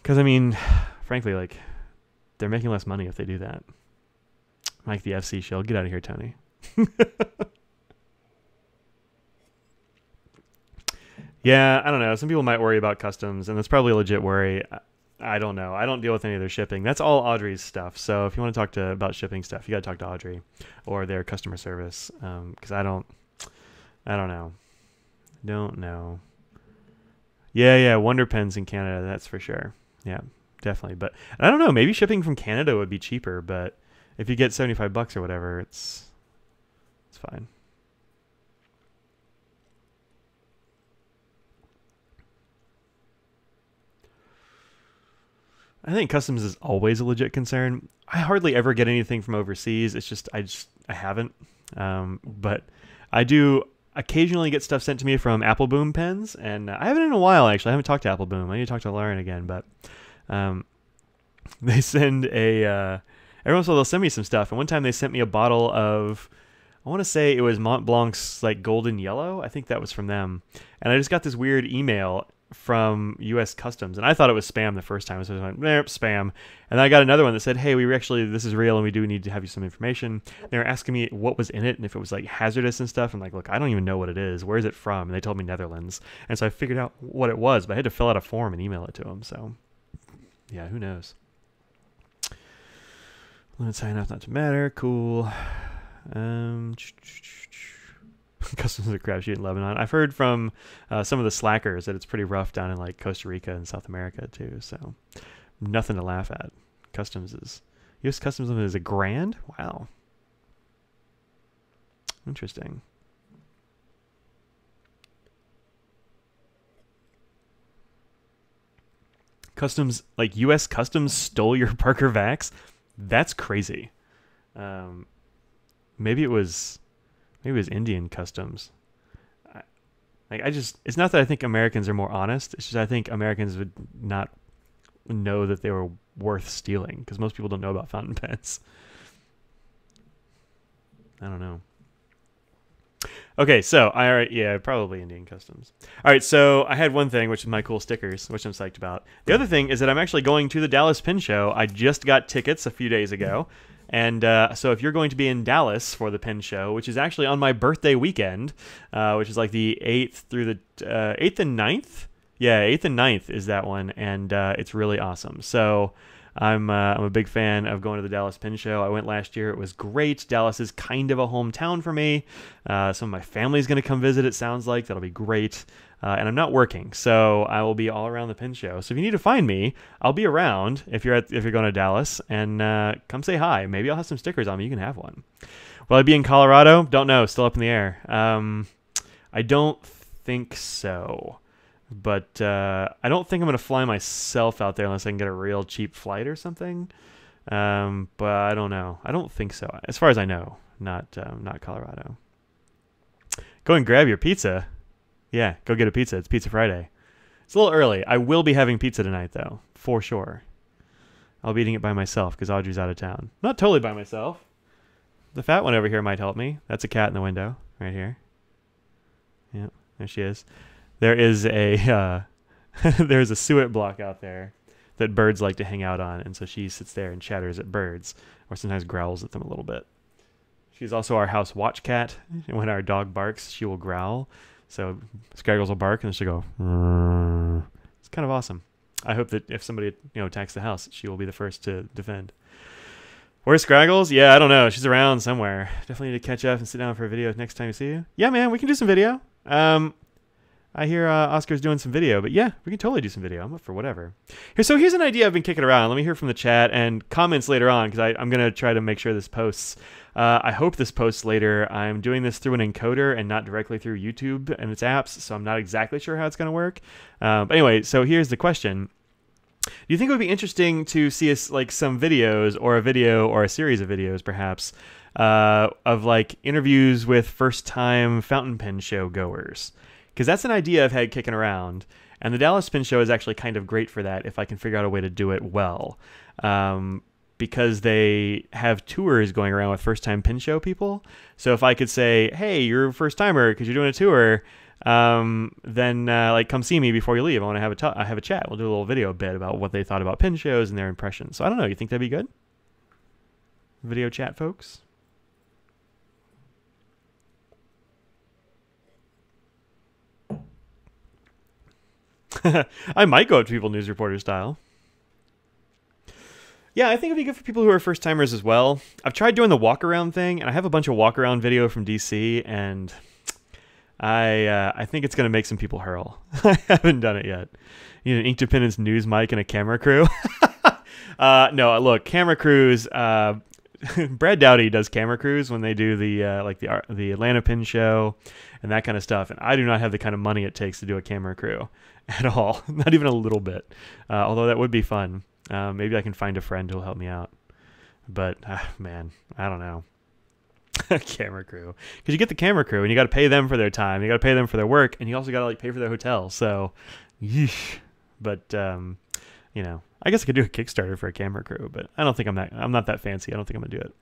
Because I mean, frankly, like they're making less money if they do that. Mike the FC Shield, get out of here, Tony. Yeah, I don't know. Some people might worry about customs, and that's probably a legit worry. I don't know. I don't deal with any of their shipping. That's all Audrey's stuff. So if you want to talk about shipping stuff, you got to talk to Audrey or their customer service. Because I don't know. Don't know. Yeah, Wonder Pens in Canada, that's for sure. Yeah, definitely. But I don't know. Maybe shipping from Canada would be cheaper, but if you get $75 or whatever, it's fine. I think customs is always a legit concern. I hardly ever get anything from overseas. It's just I haven't. But I do occasionally get stuff sent to me from Apple Boom pens, and I haven't in a while actually. I haven't talked to Apple Boom. I need to talk to Lauren again, but they send every once in a while they'll send me some stuff. And one time they sent me a bottle of, I want to say it was Mont Blanc's like golden yellow. I think that was from them. And I just got this weird email from U.S. Customs, and I thought it was spam the first time, so I went, spam. And then I got another one that said, hey, this is real, and we do need to have you some information. They were asking me what was in it, and if it was like hazardous and stuff. I'm like, look, I don't even know what it is. Where is it from? And they told me Netherlands, and so I figured out what it was, but I had to fill out a form and email it to them. So, yeah, who knows? Let's sign up not to matter. Cool. Customs are crapshoot in Lebanon. I've heard from some of the slackers that it's pretty rough down in like Costa Rica and South America too. So nothing to laugh at. U.S. Customs is $1,000. Wow, interesting. Customs, like U.S. Customs stole your Parker Vax. That's crazy. Maybe it was Indian Customs. It's not that I think Americans are more honest. It's just I think Americans would not know that they were worth stealing because most people don't know about fountain pens. I don't know. Okay, so yeah, probably Indian Customs. All right, so I had one thing, which is my cool stickers, which I'm psyched about. The other thing is that I'm actually going to the Dallas Pin Show. I just got tickets a few days ago, and so if you're going to be in Dallas for the Pin Show, which is actually on my birthday weekend, which is like the 8th through the 8th and 9th. Yeah, 8th and 9th is that one, and it's really awesome. So I'm a big fan of going to the Dallas Pin Show. I went last year. It was great. Dallas is kind of a hometown for me. Some of my family's going to come visit, it sounds like. That'll be great. And I'm not working, so I will be all around the Pin Show. So if you need to find me, I'll be around if you're going to Dallas, and come say hi. Maybe I'll have some stickers on me. You can have one. Will I be in Colorado? Don't know. Still up in the air. I don't think so. But I don't think I'm going to fly myself out there unless I can get a real cheap flight or something. But I don't know. I don't think so. As far as I know, not Colorado. Go and grab your pizza. Yeah, go get a pizza. It's Pizza Friday. It's a little early. I will be having pizza tonight, though, for sure. I'll be eating it by myself because Audrey's out of town. Not totally by myself. The fat one over here might help me. That's a cat in the window right here. Yep, there she is. There is a there's a suet block out there that birds like to hang out on, and so she sits there and chatters at birds, or sometimes growls at them a little bit. She's also our house watch cat, and when our dog barks, she will growl. So Scraggles will bark, and then she'll go. Rrr. It's kind of awesome. I hope that if somebody attacks the house, she will be the first to defend. Where's Scraggles? Yeah, I don't know. She's around somewhere. Definitely need to catch up and sit down for a video next time you see you. Yeah, man, we can do some video. I hear Oscar's doing some video, but yeah, we can totally do some video. I'm up for whatever. So here's an idea I've been kicking around. Let me hear from the chat and comments later on, because I'm going to try to make sure this posts. I hope this posts later. I'm doing this through an encoder and not directly through YouTube and its apps, so I'm not exactly sure how it's going to work. But anyway, so here's the question. Do you think it would be interesting to see us like some videos or a video or a series of videos perhaps of like interviews with first-time fountain pen show goers? Because that's an idea I've had kicking around, and the Dallas Pin Show is actually kind of great for that if I can figure out a way to do it well. Because they have tours going around with first-time pin show people. So if I could say, hey, you're a first-timer because you're doing a tour, then like come see me before you leave. I want to have a chat. We'll do a little video bit about what they thought about pin shows and their impressions. So I don't know. You think that'd be good? Video chat, folks? I might go up to people news reporter style. Yeah, I think it'd be good for people who are first timers as well. I've tried doing the walk around thing, and I have a bunch of walk around video from DC, and I think it's gonna make some people hurl. I haven't done it yet. You know, Inkdependence news mic and a camera crew. No, look, camera crews. Brad Dowdy does camera crews when they do the Atlanta Pin Show and that kind of stuff, and I do not have the kind of money it takes to do a camera crew at all, not even a little bit. Although that would be fun. Maybe I can find a friend who'll help me out. But man, I don't know. Camera crew, because you get the camera crew and you got to pay them for their time, you got to pay them for their work, and you also got to like pay for their hotel. So, yeesh. But you know, I guess I could do a Kickstarter for a camera crew, but I don't think I'm not that fancy. I don't think I'm gonna do it.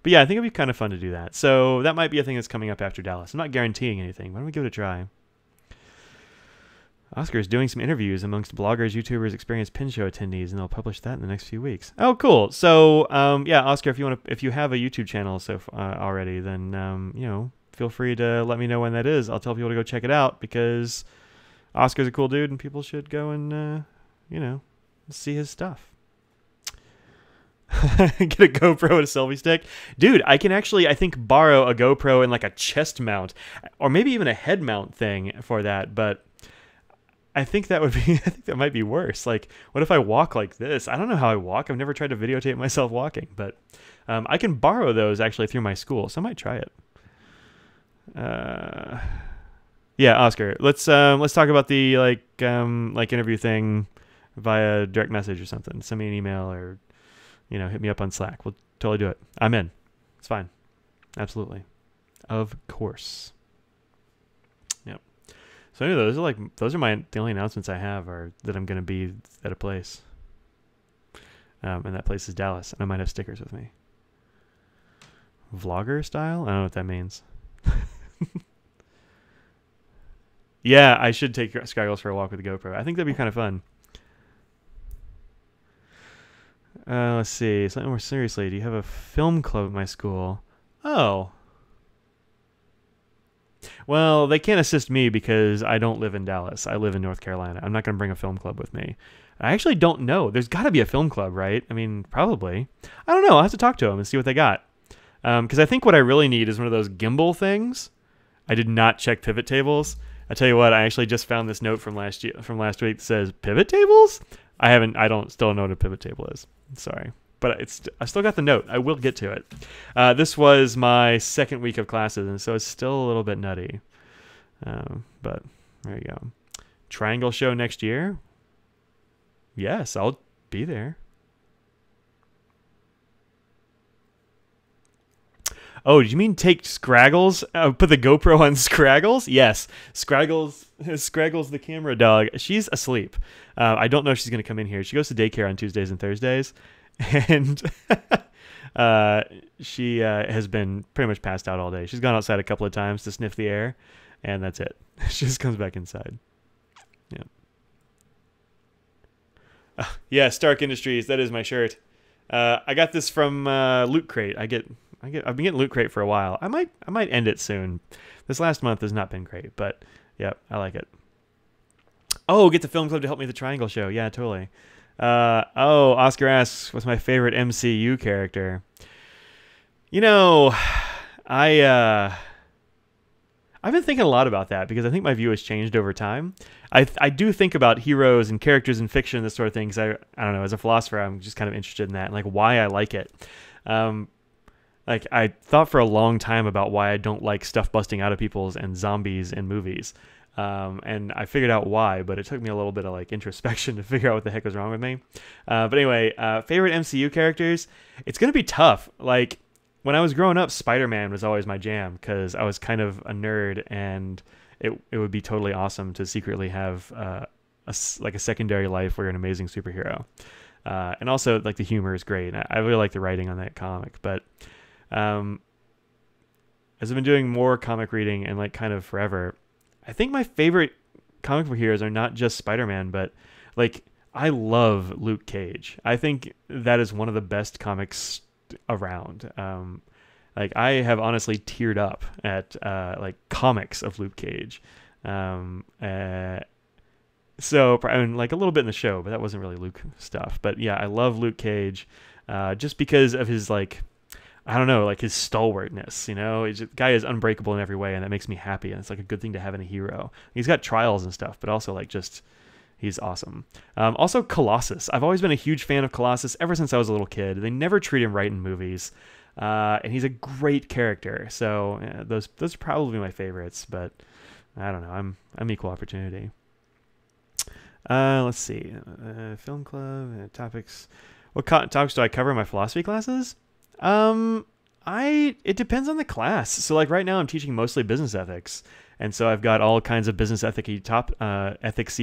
But yeah, I think it'd be kind of fun to do that. So that might be a thing that's coming up after Dallas. I'm not guaranteeing anything. Why don't we give it a try? Oscar is doing some interviews amongst bloggers, YouTubers, experienced pin show attendees, and they'll publish that in the next few weeks. Oh, cool. So, yeah, Oscar, if you have a YouTube channel already, then you know, feel free to let me know when that is. I'll tell people to go check it out because Oscar's a cool dude, and people should go and you know, see his stuff. Get a GoPro and a selfie stick. Dude, I can actually, I think, borrow a GoPro and like a chest mount, or maybe even a head mount thing for that, but I think that would be, I think that might be worse. Like, what if I walk like this? I don't know how I walk. I've never tried to videotape myself walking, but I can borrow those actually through my school, so I might try it. Yeah, Oscar, let's talk about the like interview thing via direct message or something. Send me an email or, you know, hit me up on Slack. We'll totally do it. I'm in. It's fine. Absolutely. Of course. Yep. So anyway, those are the only announcements I have are that I'm going to be at a place. And that place is Dallas, and I might have stickers with me. Vlogger style? I don't know what that means. Yeah, I should take Skygirls for a walk with the GoPro. I think that'd be kind of fun. Let's see. Slightly more seriously, do you have a film club at my school? Oh. Well, they can't assist me because I don't live in Dallas. I live in North Carolina. I'm not going to bring a film club with me. I actually don't know. There's got to be a film club, right? I mean, probably. I don't know. I'll have to talk to them and see what they got. Because I think what I really need is one of those gimbal things. I did not check pivot tables. I tell you what, I actually just found this note from last week that says pivot tables. Still don't know what a pivot table is. Sorry, but I still got the note. I will get to it. This was my second week of classes, and so it's still a little bit nutty. But there you go. Triangle show next year. Yes, I'll be there. Oh, do you mean take Scraggles? Put the GoPro on Scraggles? Yes. Scraggles the camera dog. She's asleep. I don't know if she's going to come in here. She goes to daycare on Tuesdays and Thursdays. And she has been pretty much passed out all day. She's gone outside a couple of times to sniff the air. And that's it. She just comes back inside. Yeah. Yeah, Stark Industries. That is my shirt. I got this from Loot Crate. I've been getting Loot Crate for a while. I might end it soon. This last month has not been great, but yeah, I like it. Oh, get the film club to help me with the Triangle show. Yeah, totally. Oscar asks, what's my favorite MCU character? You know, I've been thinking a lot about that because I think my view has changed over time. I do think about heroes and characters in fiction, this sort of thing, because I don't know, as a philosopher, I'm just kind of interested in that and like why I like it. Like I thought for a long time about why I don't like stuff busting out of people's and zombies in movies. And I figured out why, but it took me a little bit of like introspection to figure out what the heck was wrong with me. But anyway, favorite MCU characters, it's going to be tough. Like when I was growing up, Spider-Man was always my jam because I was kind of a nerd and it would be totally awesome to secretly have a secondary life where you're an amazing superhero. And also like the humor is great. I really like the writing on that comic, but as I've been doing more comic reading and like kind of forever, I think my favorite comic book heroes are not just Spider-Man, but like I love Luke Cage. I think that is one of the best comics around. Like I have honestly teared up at like comics of Luke Cage. So I mean, like a little bit in the show, but that wasn't really Luke stuff. But yeah, I love Luke Cage just because of his like, I don't know, like his stalwartness, you know, the guy is unbreakable in every way. And that makes me happy. And it's like a good thing to have in a hero. He's got trials and stuff, but also like just, he's awesome. Also Colossus. I've always been a huge fan of Colossus ever since I was a little kid. They never treat him right in movies. And he's a great character. So those are probably my favorites, but I don't know. I'm equal opportunity. Let's see. Film club, topics. What topics do I cover in my philosophy classes? It depends on the class. So like right now I'm teaching mostly business ethics. And so I've got all kinds of business ethicsy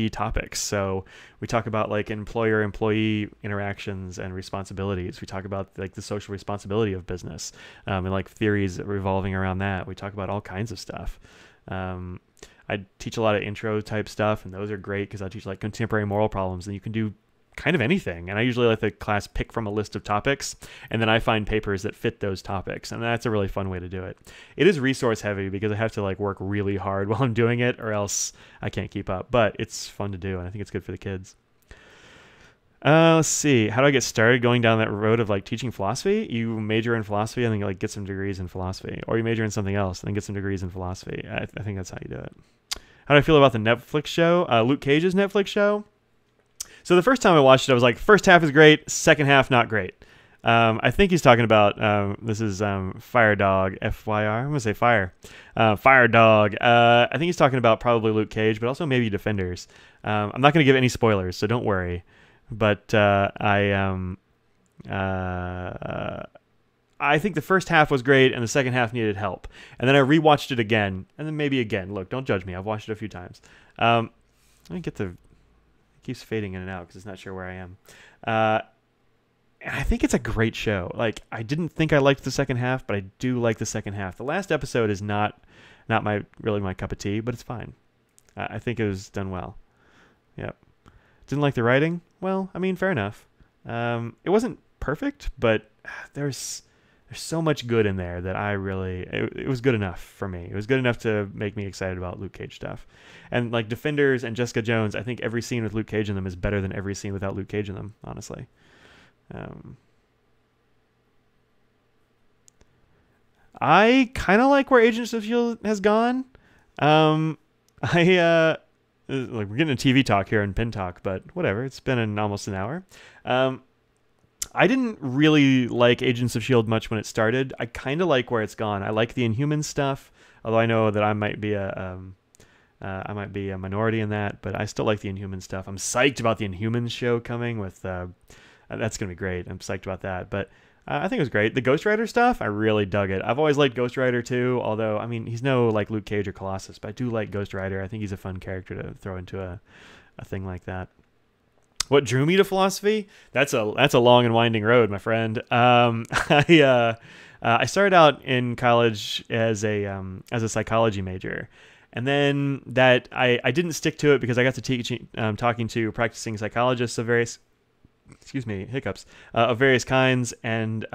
topics. So we talk about like employer-employee interactions and responsibilities. We talk about like the social responsibility of business and like theories revolving around that. We talk about all kinds of stuff. I teach a lot of intro type stuff, and those are great because I teach like contemporary moral problems, and you can do kind of anything. And I usually let the class pick from a list of topics, and then I find papers that fit those topics, and that's a really fun way to do it. It is resource heavy because I have to like work really hard while I'm doing it, or else I can't keep up. But it's fun to do, and I think it's good for the kids. Let's see. How do I get started going down that road of like teaching philosophy? You major in philosophy and then you like get some degrees in philosophy, or you major in something else and then get some degrees in philosophy. I think that's how you do it. How do I feel about the Netflix show? Luke Cage's Netflix show. So the first time I watched it, I was like, first half is great, second half not great. I think he's talking about this is Fire Dog, FYR. I'm gonna say Fire, Fire Dog. I think he's talking about probably Luke Cage, but also maybe Defenders. I'm not gonna give any spoilers, so don't worry. But I think the first half was great and the second half needed help. And then I rewatched it again, and then maybe again. Look, don't judge me. I've watched it a few times. Let me get it keeps fading in and out because it's not sure where I am. And I think it's a great show. Like, I didn't think I liked the second half, but I do like the second half. The last episode is not really my cup of tea, but it's fine. I think it was done well. Yep. Didn't like the writing? Well, I mean, fair enough. It wasn't perfect, but there's so much good in there that it was good enough for me. It was good enough to make me excited about Luke Cage stuff. And like Defenders and Jessica Jones, I think every scene with Luke Cage in them is better than every scene without Luke Cage in them, honestly. I kind of like where Agents of S.H.I.E.L.D. has gone. I like we're getting a TV talk here and pin talk, but whatever. It's been almost an hour. I didn't really like Agents of S.H.I.E.L.D. much when it started. I kind of like where it's gone. I like the Inhumans stuff, although I know that I might be a minority in that, but I still like the Inhumans stuff. I'm psyched about the Inhumans show coming with. That's gonna be great. I'm psyched about that, but. I think it was great. The Ghost Rider stuff, I really dug it. I've always liked Ghost Rider too, although, I mean, he's no like Luke Cage or Colossus, but I do like Ghost Rider. I think he's a fun character to throw into a thing like that. What drew me to philosophy? That's a long and winding road, my friend. I started out in college as a psychology major. And then that I didn't stick to it because I got to talking to practicing psychologists of various hiccups of various kinds, and it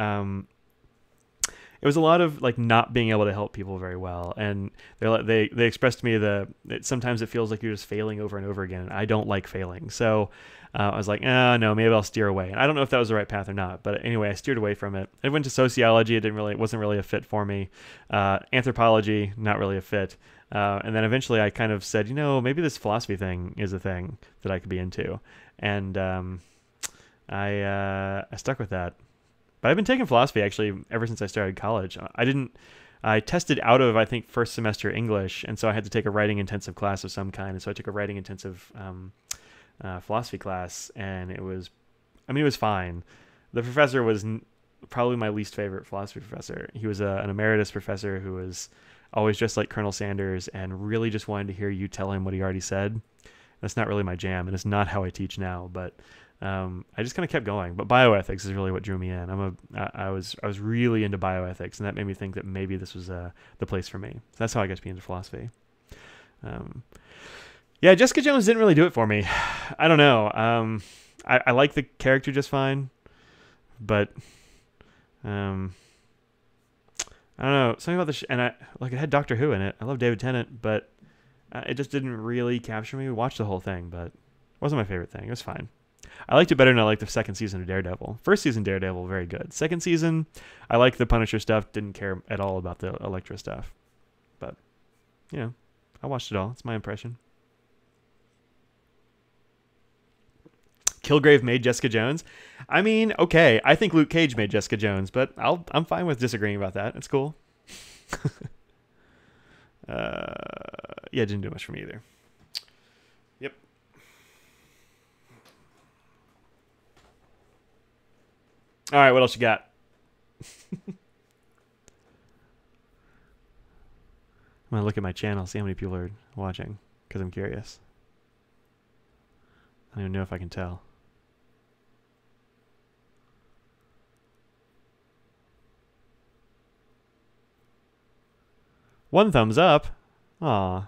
was a lot of like not being able to help people very well. And they expressed to me that sometimes it feels like you're just failing over and over again, and I don't like failing. So I was like, no, maybe I'll steer away. And I don't know if that was the right path or not, but anyway, I steered away from it. I went to sociology. It wasn't really a fit for me. Anthropology, not really a fit. And then eventually I kind of said, maybe this philosophy thing is a thing that I could be into. And I stuck with that. But I've been taking philosophy actually ever since I started college. I tested out of, I think, first semester English, and so I had to take a writing intensive class of some kind. And so I took a writing intensive philosophy class, and it was fine. The professor was probably my least favorite philosophy professor. He was an emeritus professor who was always dressed like Colonel Sanders and really just wanted to hear you tell him what he already said. That's not really my jam, and it's not how I teach now, but I just kind of kept going. But bioethics is really what drew me in. I was really into bioethics, and that made me think that maybe this was the place for me. So that's how I got to be into philosophy. Yeah, Jessica Jones didn't really do it for me. I don't know. I like the character just fine, but I don't know, something about and it had Doctor Who in it. I love David Tennant, but it just didn't really capture me. We watched the whole thing, but it wasn't my favorite thing. It was fine. I liked it better than I liked the second season of Daredevil. First season Daredevil, very good. Second season, I liked the Punisher stuff. Didn't care at all about the Elektra stuff. But, I watched it all. It's my impression. Kilgrave made Jessica Jones. I mean, okay, I think Luke Cage made Jessica Jones, but I'm fine with disagreeing about that. It's cool. Yeah, it didn't do much for me either. Yep. All right, what else you got? I'm going to look at my channel, see how many people are watching, because I'm curious. I don't even know if I can tell. One thumbs up. Aw.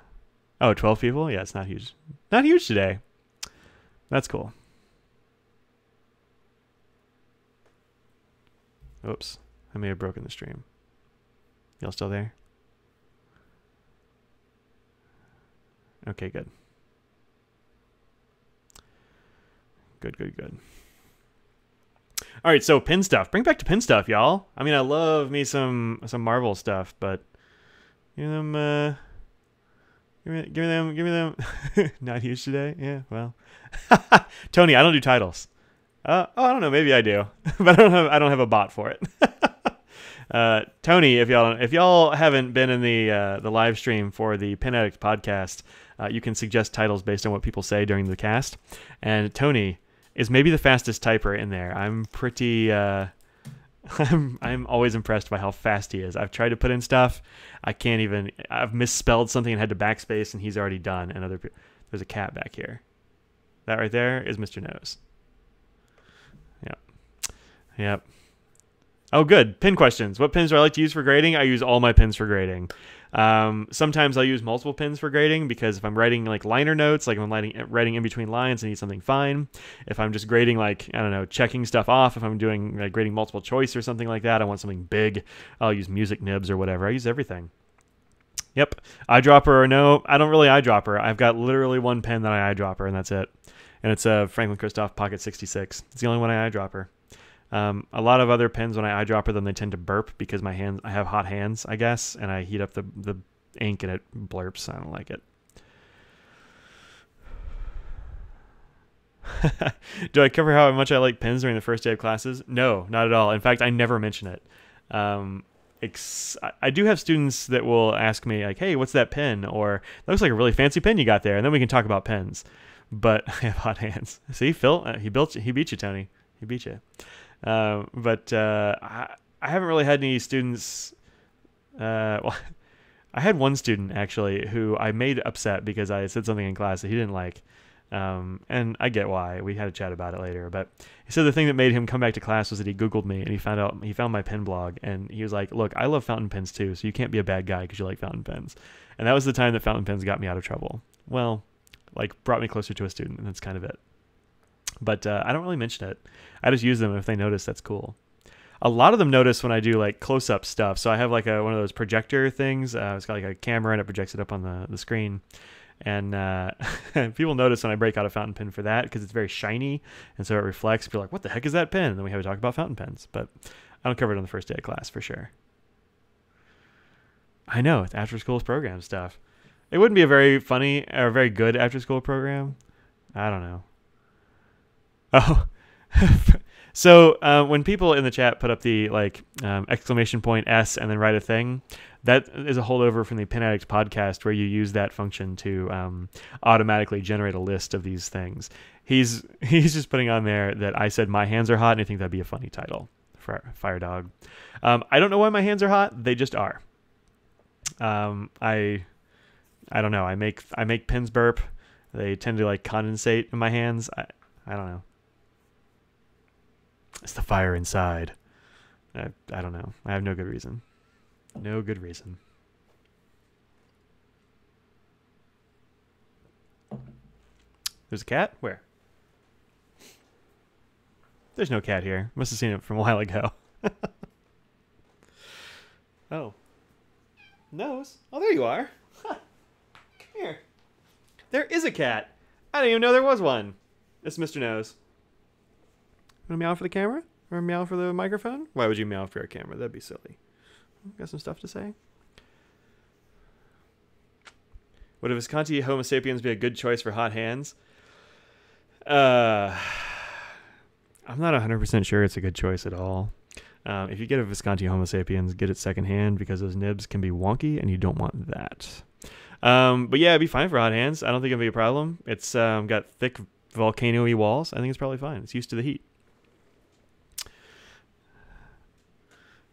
Oh, 12 people? Yeah, it's not huge. Not huge today. That's cool. Oops. I may have broken the stream. Y'all still there? Okay, good. Good. All right, so pin stuff. Bring back to pin stuff, y'all. I mean, I love me some Marvel stuff, but give me them. Not huge today. Yeah, well, Tony, I don't do titles. I don't know. Maybe I do, but I don't have a bot for it. Tony, if y'all haven't been in the live stream for the Pin Addict podcast, you can suggest titles based on what people say during the cast, and Tony is maybe the fastest typer in there. I'm pretty. I'm always impressed by how fast he is. I've tried to put in stuff. I've misspelled something and had to backspace, and he's already done. And there's a cat back here. That right there is Mr. Nose. Yep. Oh, good. Pin questions. What pins do I like to use for grading? I use all my pins for grading. Sometimes I'll use multiple pins for grading because if I'm writing like liner notes, like if I'm writing in between lines, I need something fine. If I'm just grading like, I don't know, checking stuff off, if I'm doing like grading multiple choice or something like that, I want something big, I'll use music nibs or whatever. I use everything. Yep. Eyedropper or no, I don't really eyedropper. I've got literally one pen that I eyedropper and that's it. And it's a Franklin Christoph Pocket 66. It's the only one I eyedropper. A lot of other pens, when I eyedropper them, they tend to burp because I have hot hands, I guess, and I heat up the ink and it blurps. I don't like it. Do I cover how much I like pens during the first day of classes? No, not at all. In fact, I never mention it. I do have students that will ask me, like, hey, what's that pen? Or, that looks like a really fancy pen you got there. And then we can talk about pens. But I have hot hands. See, Phil, he beat you, Tony. He beat you. I haven't really had any students. Well, I had one student actually who I made upset because I said something in class that he didn't like. And I get why. We had a chat about it later. But he said the thing that made him come back to class was that he Googled me and he found my pen blog and he was like, "Look, I love fountain pens too, so you can't be a bad guy because you like fountain pens." And that was the time that fountain pens got me out of trouble. Well, like brought me closer to a student, and that's kind of it. But I don't really mention it. I just use them if they notice. That's cool. A lot of them notice when I do like close-up stuff. So I have like one of those projector things. It's got like a camera and it projects it up on the screen. And people notice when I break out a fountain pen for that because it's very shiny and so it reflects. People are like, "What the heck is that pen?" And then we have to talk about fountain pens. But I don't cover it on the first day of class for sure. I know, it's after-school program stuff. It wouldn't be a very funny or very good after-school program. I don't know. Oh, so when people in the chat put up the exclamation point S and then write a thing, that is a holdover from the Pen Addict podcast where you use that function to automatically generate a list of these things. He's just putting on there that I said my hands are hot, and I think that'd be a funny title for Fire Dog. I don't know why my hands are hot. They just are. I don't know. I make pens burp. They tend to like condensate in my hands. I don't know. It's the fire inside. I don't know. I have no good reason. No good reason. There's a cat? Where? There's no cat here. Must have seen it from a while ago. Oh. Nose? Oh, there you are. Huh. Come here. There is a cat. I didn't even know there was one. It's Mr. Nose. Want to meow for the camera? Or meow for the microphone? Why would you meow for a camera? That'd be silly. Got some stuff to say? Would a Visconti Homo sapiens be a good choice for hot hands? I'm not 100% sure it's a good choice at all. If you get a Visconti Homo sapiens, get it secondhand because those nibs can be wonky and you don't want that. But yeah, it'd be fine for hot hands. I don't think it'd be a problem. It's got thick volcano-y walls. I think it's probably fine. It's used to the heat.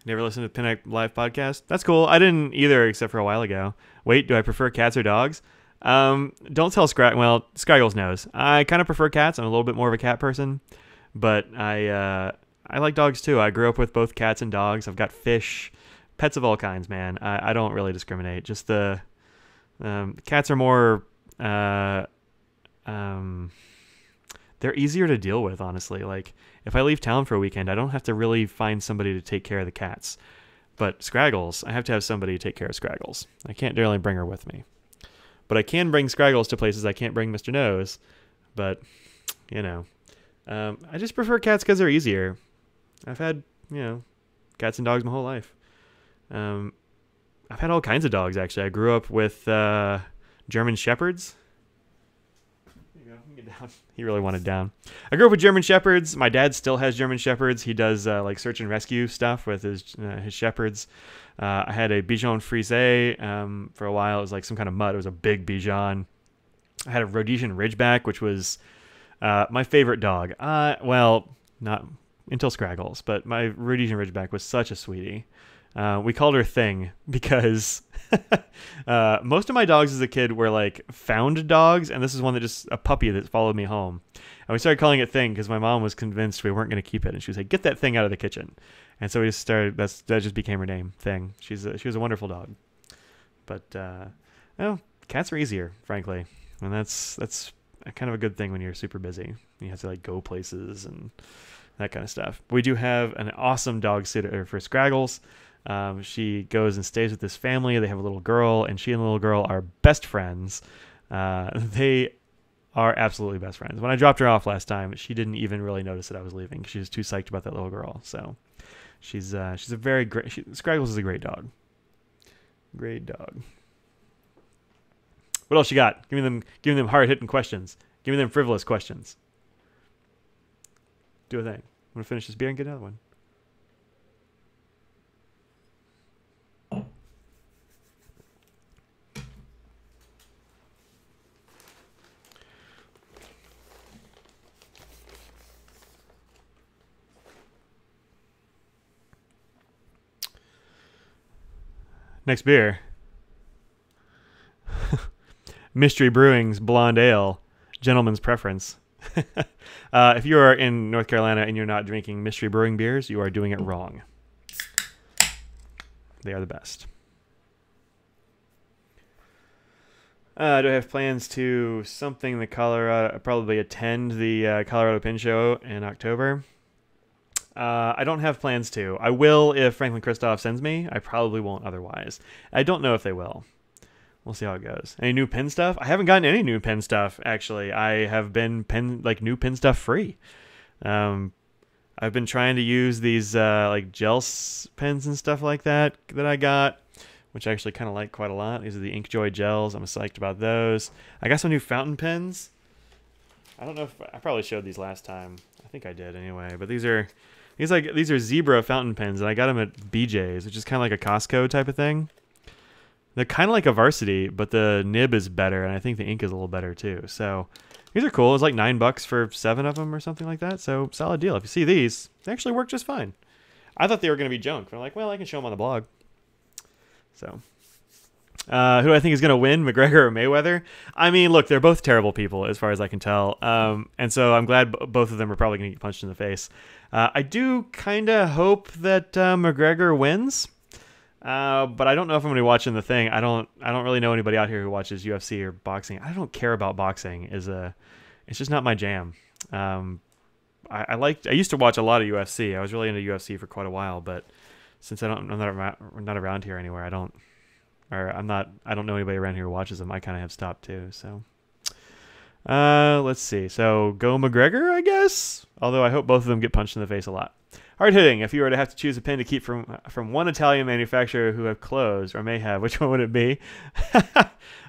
Never listened to the Pen Addict Live podcast? That's cool. I didn't either, except for a while ago. Wait, do I prefer cats or dogs? Don't tell Scraggles knows. I kind of prefer cats. I'm a little bit more of a cat person. But I like dogs too. I grew up with both cats and dogs. I've got fish, pets of all kinds, man. I don't really discriminate. Just the cats are more... they're easier to deal with, honestly. Like, if I leave town for a weekend, I don't have to really find somebody to take care of the cats. But Scraggles, I have to have somebody to take care of Scraggles. I can't really bring her with me. But I can bring Scraggles to places I can't bring Mr. Nose. But, you know. I just prefer cats because they're easier. I've had, cats and dogs my whole life. I've had all kinds of dogs, actually. I grew up with German Shepherds. Get down. He really wanted down. I grew up with German Shepherds. My dad still has German Shepherds. He does like search and rescue stuff with his Shepherds. I had a Bichon Frise for a while. It was like some kind of mutt. It was a big Bichon. I had a Rhodesian Ridgeback, which was my favorite dog. Well, not until Scraggles, but my Rhodesian Ridgeback was such a sweetie. We called her Thing because most of my dogs as a kid were like found dogs, and this is one that just a puppy that followed me home. And we started calling it Thing because my mom was convinced we weren't going to keep it, and she was like, "Get that thing out of the kitchen." And so we just started. That just became her name thing. She was a wonderful dog. But well, cats are easier, frankly, and that's kind of a good thing when you're super busy. You have to like go places and that kind of stuff. We do have an awesome dog sitter for Scraggles. She goes and stays with this family. They have a little girl, and she and the little girl are best friends. They are absolutely best friends. When I dropped her off last time, she didn't even really notice that I was leaving. She was too psyched about that little girl. So she's a very great. Scraggles is a great dog. Great dog. What else you got? Give me them hard hitting questions. Give me them frivolous questions. Do a thing. I'm gonna finish this beer and get another one. Next beer. Mystery Brewing's Blonde Ale, Gentleman's Preference. If you are in North Carolina and you're not drinking Mystery Brewing beers, you are doing it wrong. They are the best. Do I have plans to something the Colorado, probably attend the Colorado Pin Show in October? I don't have plans to. I will if Franklin Christoph sends me. I probably won't otherwise. I don't know if they will. We'll see how it goes. Any new pin stuff? I haven't gotten any new pin stuff, actually. I have been new pin stuff free. I've been trying to use these like gel pens and stuff like that I got, which I actually kind of like quite a lot. These are the Inkjoy gels. I'm psyched about those. I got some new fountain pens. I don't know if I probably showed these last time. I think I did anyway. But these are zebra fountain pens, and I got them at BJ's, which is kind of like a Costco type of thing. They're kind of like a Varsity, but the nib is better, and I think the ink is a little better too. So these are cool. It's like $9 for 7 of them or something like that. So solid deal. If you see these, they actually work just fine. I thought they were going to be junk. I'm like, well, I can show them on the blog. So who do I think is going to win, McGregor or Mayweather? I mean, look, they're both terrible people as far as I can tell. And so I'm glad both of them are probably going to get punched in the face. I do kind of hope that McGregor wins. But I don't know if I'm going to be watching the thing. I don't really know anybody out here who watches UFC or boxing. I don't care about boxing. It's just not my jam. I used to watch a lot of UFC. I was really into UFC for quite a while, but since I'm not around here anywhere, I don't know anybody around here who watches them. I kind of have stopped too. So, let's see. So go McGregor, I guess. Although I hope both of them get punched in the face a lot. Hard hitting. If you were to have to choose a pen to keep from one Italian manufacturer who have closed or may have, which one would it be?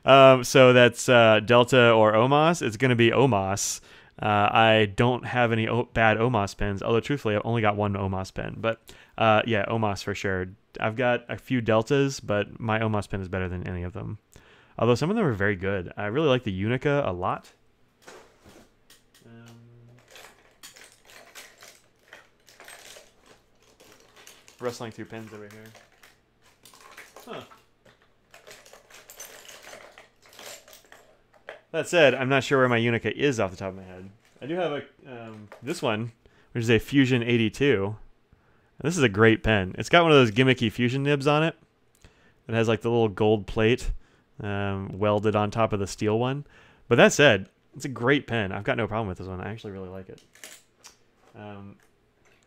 So that's Delta or Omos. It's going to be Omos. I don't have any bad Omos pens, although truthfully I've only got one Omos pen. But yeah, Omos for sure. I've got a few Deltas, but my Omos pen is better than any of them. Although some of them are very good. I really like the Unica a lot. Rustling through pens over here. Huh. That said, I'm not sure where my Unica is off the top of my head. I do have this one, which is a Fusion 82. And this is a great pen. It's got one of those gimmicky Fusion nibs on it. It has like the little gold plate welded on top of the steel one. But that said, it's a great pen. I've got no problem with this one. I actually really like it.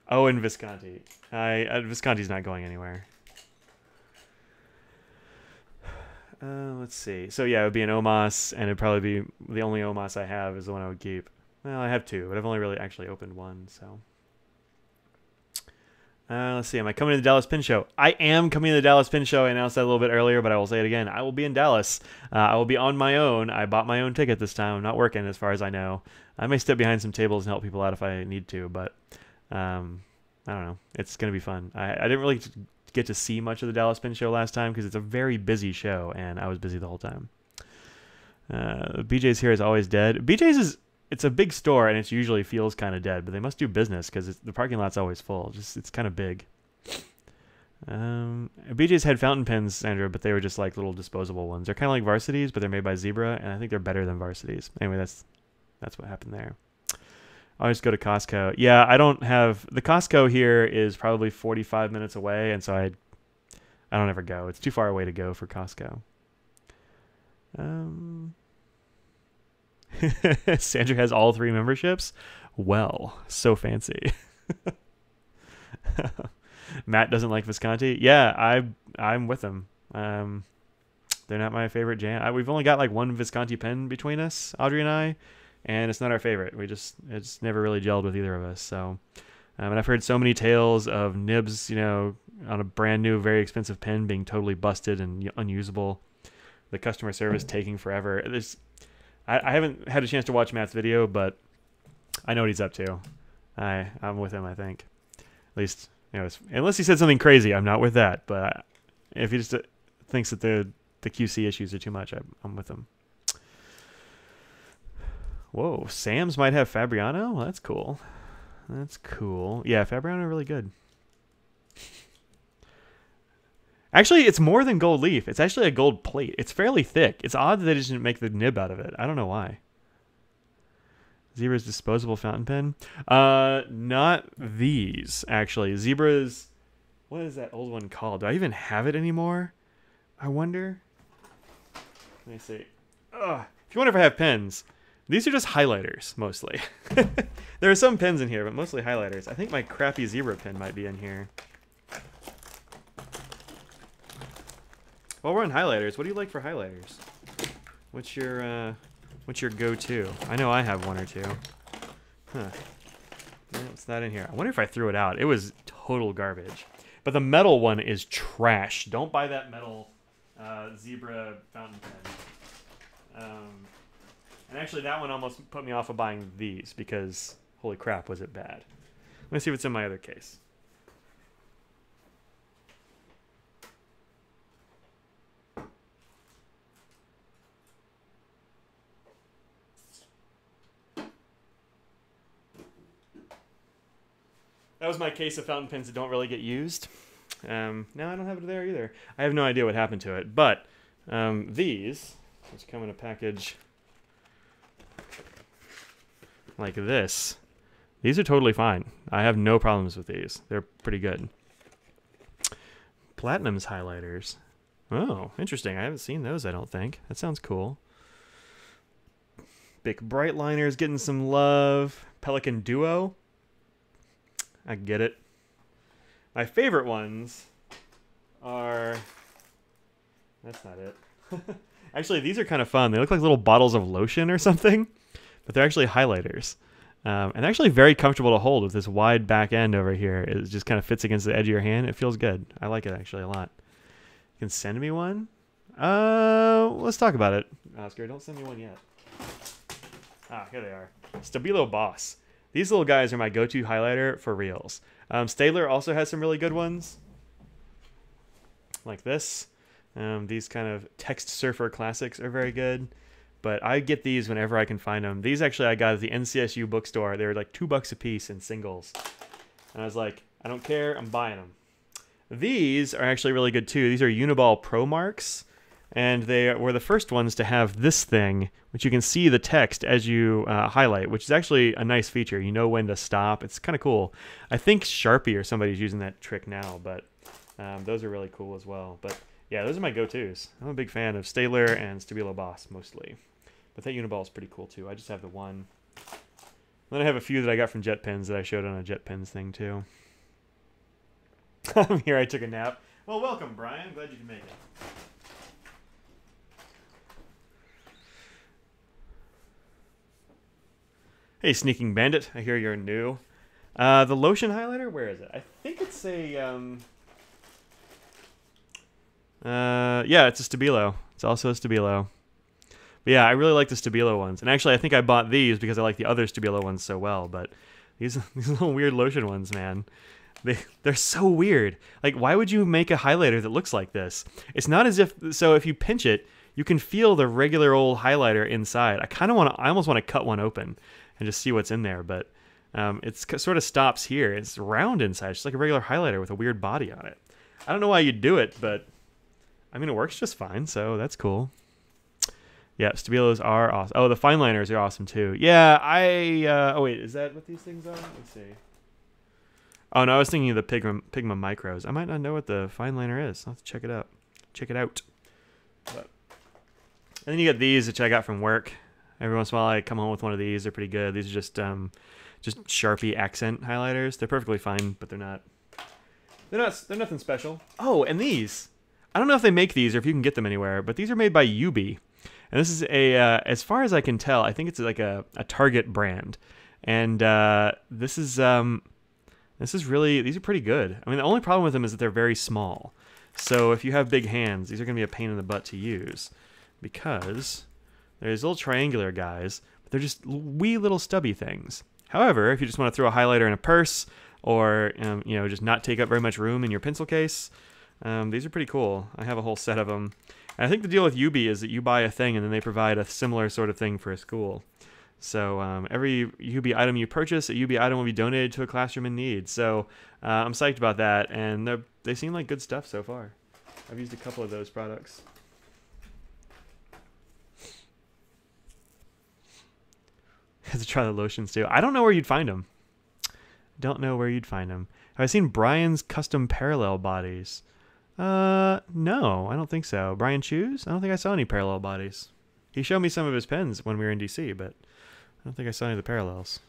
Oh, and Visconti. Visconti's not going anywhere. Let's see. So yeah, it would be an Omos, and it'd probably be the only Omos I have is the one I would keep. Well, I have two, but I've only really actually opened one. So let's see. Am I coming to the Dallas Pin Show? I am coming to the Dallas Pin Show. I announced that a little bit earlier, but I will say it again. I will be in Dallas. I will be on my own. I bought my own ticket this time. I'm not working, as far as I know. I may step behind some tables and help people out if I need to, but I don't know. It's going to be fun. I didn't really get to see much of the Dallas Pin Show last time because it's a very busy show, and I was busy the whole time. BJ's here is always dead. BJ's it's a big store, and it usually feels kind of dead, but they must do business because the parking lot's always full. It's kind of big. BJ's had fountain pens, Sandra, but they were just like little disposable ones. They're kind of like Varsities, but they're made by Zebra, and I think they're better than Varsities. Anyway, that's what happened there. I always go to Costco. Yeah, I don't have the Costco here is probably 45 minutes away, and so I don't ever go. It's too far away to go for Costco. Sandra has all 3 memberships. Well, so fancy. Matt doesn't like Visconti. Yeah, I'm with him. They're not my favorite jam. We've only got like 1 Visconti pen between us, Audrey and I, and it's not our favorite. It's never really gelled with either of us. So, and I've heard so many tales of nibs, on a brand new, very expensive pen being totally busted and unusable. The customer service taking forever. I haven't had a chance to watch Matt's video, but I know what he's up to. I'm with him, I think. At least, unless he said something crazy, I'm not with that. But if he just thinks that the QC issues are too much, I'm with him. Whoa, Sam's might have Fabriano? Well, that's cool. That's cool. Yeah, Fabriano are really good. Actually, it's more than gold leaf. It's actually a gold plate. It's fairly thick. It's odd that they just didn't make the nib out of it. I don't know why. Zebra's disposable fountain pen? Not these, actually. Zebra's... What is that old one called? Do I even have it anymore? I wonder. Let me see. If you wonder if I have pens, these are just highlighters, mostly. There are some pens in here, but mostly highlighters. I think my crappy Zebra pen might be in here. While we're on highlighters, what do you like for highlighters? What's your go-to? I know I have 1 or 2. Huh. No, it's not in here. I wonder if I threw it out. It was total garbage. But the metal one is trash. Don't buy that metal Zebra fountain pen. And actually, that one almost put me off of buying these because, holy crap, was it bad. Let me see if it's in my other case. That was my case of fountain pens that don't really get used. No, I don't have it there either. I have no idea what happened to it. But these, which come in a package like this, these are totally fine. I have no problems with these. They're pretty good. Platinum's highlighters. Oh, interesting. I haven't seen those, I don't think. That sounds cool. Bic Bright Liner's getting some love. Pelican Duo. I get it. My favorite ones are... That's not it. Actually, these are kind of fun. They look like little bottles of lotion or something, but they're actually highlighters. And actually very comfortable to hold with this wide back end over here. It just kind of fits against the edge of your hand. It feels good. I like it actually a lot. You can send me one? Let's talk about it, Oscar. Don't send me one yet. Ah, here they are. Stabilo Boss. These little guys are my go-to highlighter for reals. Staedtler also has some really good ones. Like this. These kind of text surfer classics are very good. But I get these whenever I can find them. These actually I got at the NCSU bookstore. They were like $2 a piece in singles. And I was like, I don't care, I'm buying them. These are actually really good too. These are Uniball Pro Marks. And they were the first ones to have this thing, which you can see the text as you highlight, which is actually a nice feature. You know when to stop. It's kind of cool. I think Sharpie or somebody's using that trick now, but those are really cool as well. But yeah, those are my go-tos. I'm a big fan of Staedtler and Stabilo Boss mostly. But that Uniball is pretty cool too. I just have the one. Then I have a few that I got from JetPens that I showed on a JetPens thing too. Here I took a nap. Well, welcome, Brian. Glad you can make it. Hey, Sneaking Bandit. I hear you're new. The lotion highlighter, where is it? I think it's a... yeah, it's a Stabilo. It's also a Stabilo. But yeah, I really like the Stabilo ones. And actually, I think I bought these because I like the other Stabilo ones so well. But these little weird lotion ones, man. They're so weird. Like, why would you make a highlighter that looks like this? It's not as if... So if you pinch it, you can feel the regular old highlighter inside. I almost want to cut one open and just see what's in there, but it sort of stops here. It's round inside. It's just like a regular highlighter with a weird body on it. I don't know why you'd do it, but I mean, it works just fine, so that's cool. Yeah, Stabilos are awesome. Oh, the fine liners are awesome too. Yeah, oh wait, is that what these things are? Let's see. Oh no, I was thinking of the Pigma Micros. I might not know what the fine liner is. I'll have to check it out. Check it out. But, and then you get these, which I got from work. Every once in a while, I come home with one of these. They're pretty good. These are just Sharpie accent highlighters. They're perfectly fine, but they're nothing special. Oh, and these. I don't know if they make these or if you can get them anywhere, but these are made by Yubi. And this is as far as I can tell, I think it's like a Target brand. And these are pretty good. I mean, the only problem with them is that they're very small. So if you have big hands, these are going to be a pain in the butt to use because there's little triangular guys, but they're just wee little stubby things. However, if you just want to throw a highlighter in a purse or just not take up very much room in your pencil case, these are pretty cool. I have a whole set of them. And I think the deal with Yubi is that you buy a thing and then they provide a similar sort of thing for a school. So every Yubi item you purchase, a Yubi item will be donated to a classroom in need. So I'm psyched about that, and they seem like good stuff so far. I've used a couple of those products. Have to try the lotions too. I don't know where you'd find them. Have I seen Brian's custom parallel bodies? No, I don't think so. Brian Shoes? I don't think I saw any parallel bodies. He showed me some of his pens when we were in DC, but I don't think I saw any of the parallels.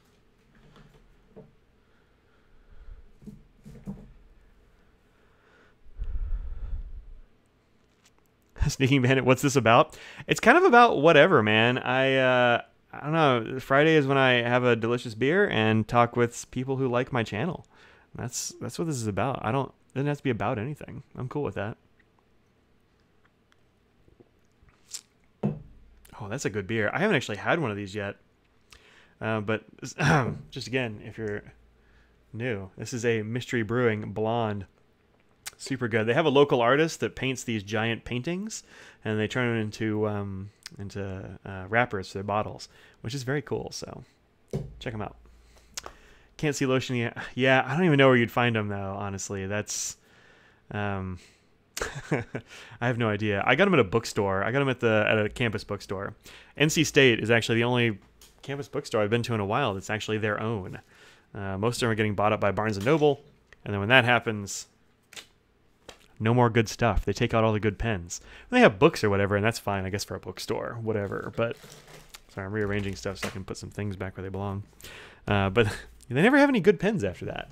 Sneaking Bandit, what's this about? It's kind of about whatever, man. I don't know. Friday is when I have a delicious beer and talk with people who like my channel. That's what this is about. It doesn't have to be about anything. I'm cool with that. Oh, that's a good beer. I haven't actually had one of these yet. But just again, if you're new, this is a Mystery Brewing Blonde. Super good. They have a local artist that paints these giant paintings, and they turn them into wrappers for their bottles, which is very cool. So check them out. Can't see lotion yet. Yeah, I don't even know where you'd find them though. Honestly, that's I have no idea. I got them at a bookstore. I got them at a campus bookstore. NC State is actually the only campus bookstore I've been to in a while that's actually their own. Most of them are getting bought up by Barnes & Noble, and then when that happens, no more good stuff. They take out all the good pens. They have books or whatever, and that's fine, I guess, for a bookstore, whatever. But sorry, I'm rearranging stuff so I can put some things back where they belong. But they never have any good pens after that.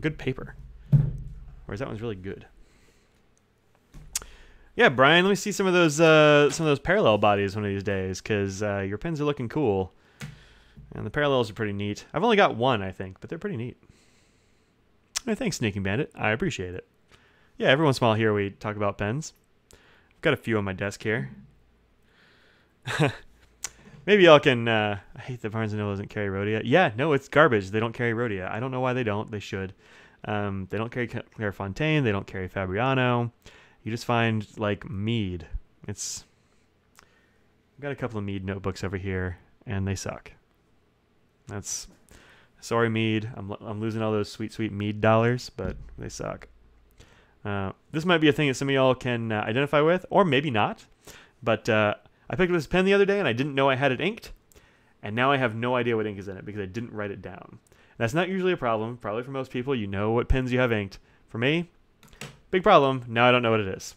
Good paper. Whereas that one's really good. Yeah, Brian, let me see some of those parallel bodies one of these days, because your pens are looking cool. And the parallels are pretty neat. I've only got one, I think, but they're pretty neat. Hey, thanks, Sneaking Bandit. I appreciate it. Yeah, every once in a while here we talk about pens. I've got a few on my desk here. Maybe y'all can... I hate that Barnes & Noble doesn't carry Rhodia. Yeah, no, it's garbage. They don't carry Rhodia. I don't know why they don't. They should. They don't carry Clairefontaine. They don't carry Fabriano. You just find, like, Mead. I've got a couple of Mead notebooks over here, and they suck. Sorry, Mead. I'm losing all those sweet, sweet Mead dollars, but they suck. This might be a thing that some of y'all can identify with, or maybe not. But I picked up this pen the other day, and I didn't know I had it inked. And now I have no idea what ink is in it because I didn't write it down. That's not usually a problem. Probably for most people, you know what pens you have inked. For me, big problem. Now I don't know what it is.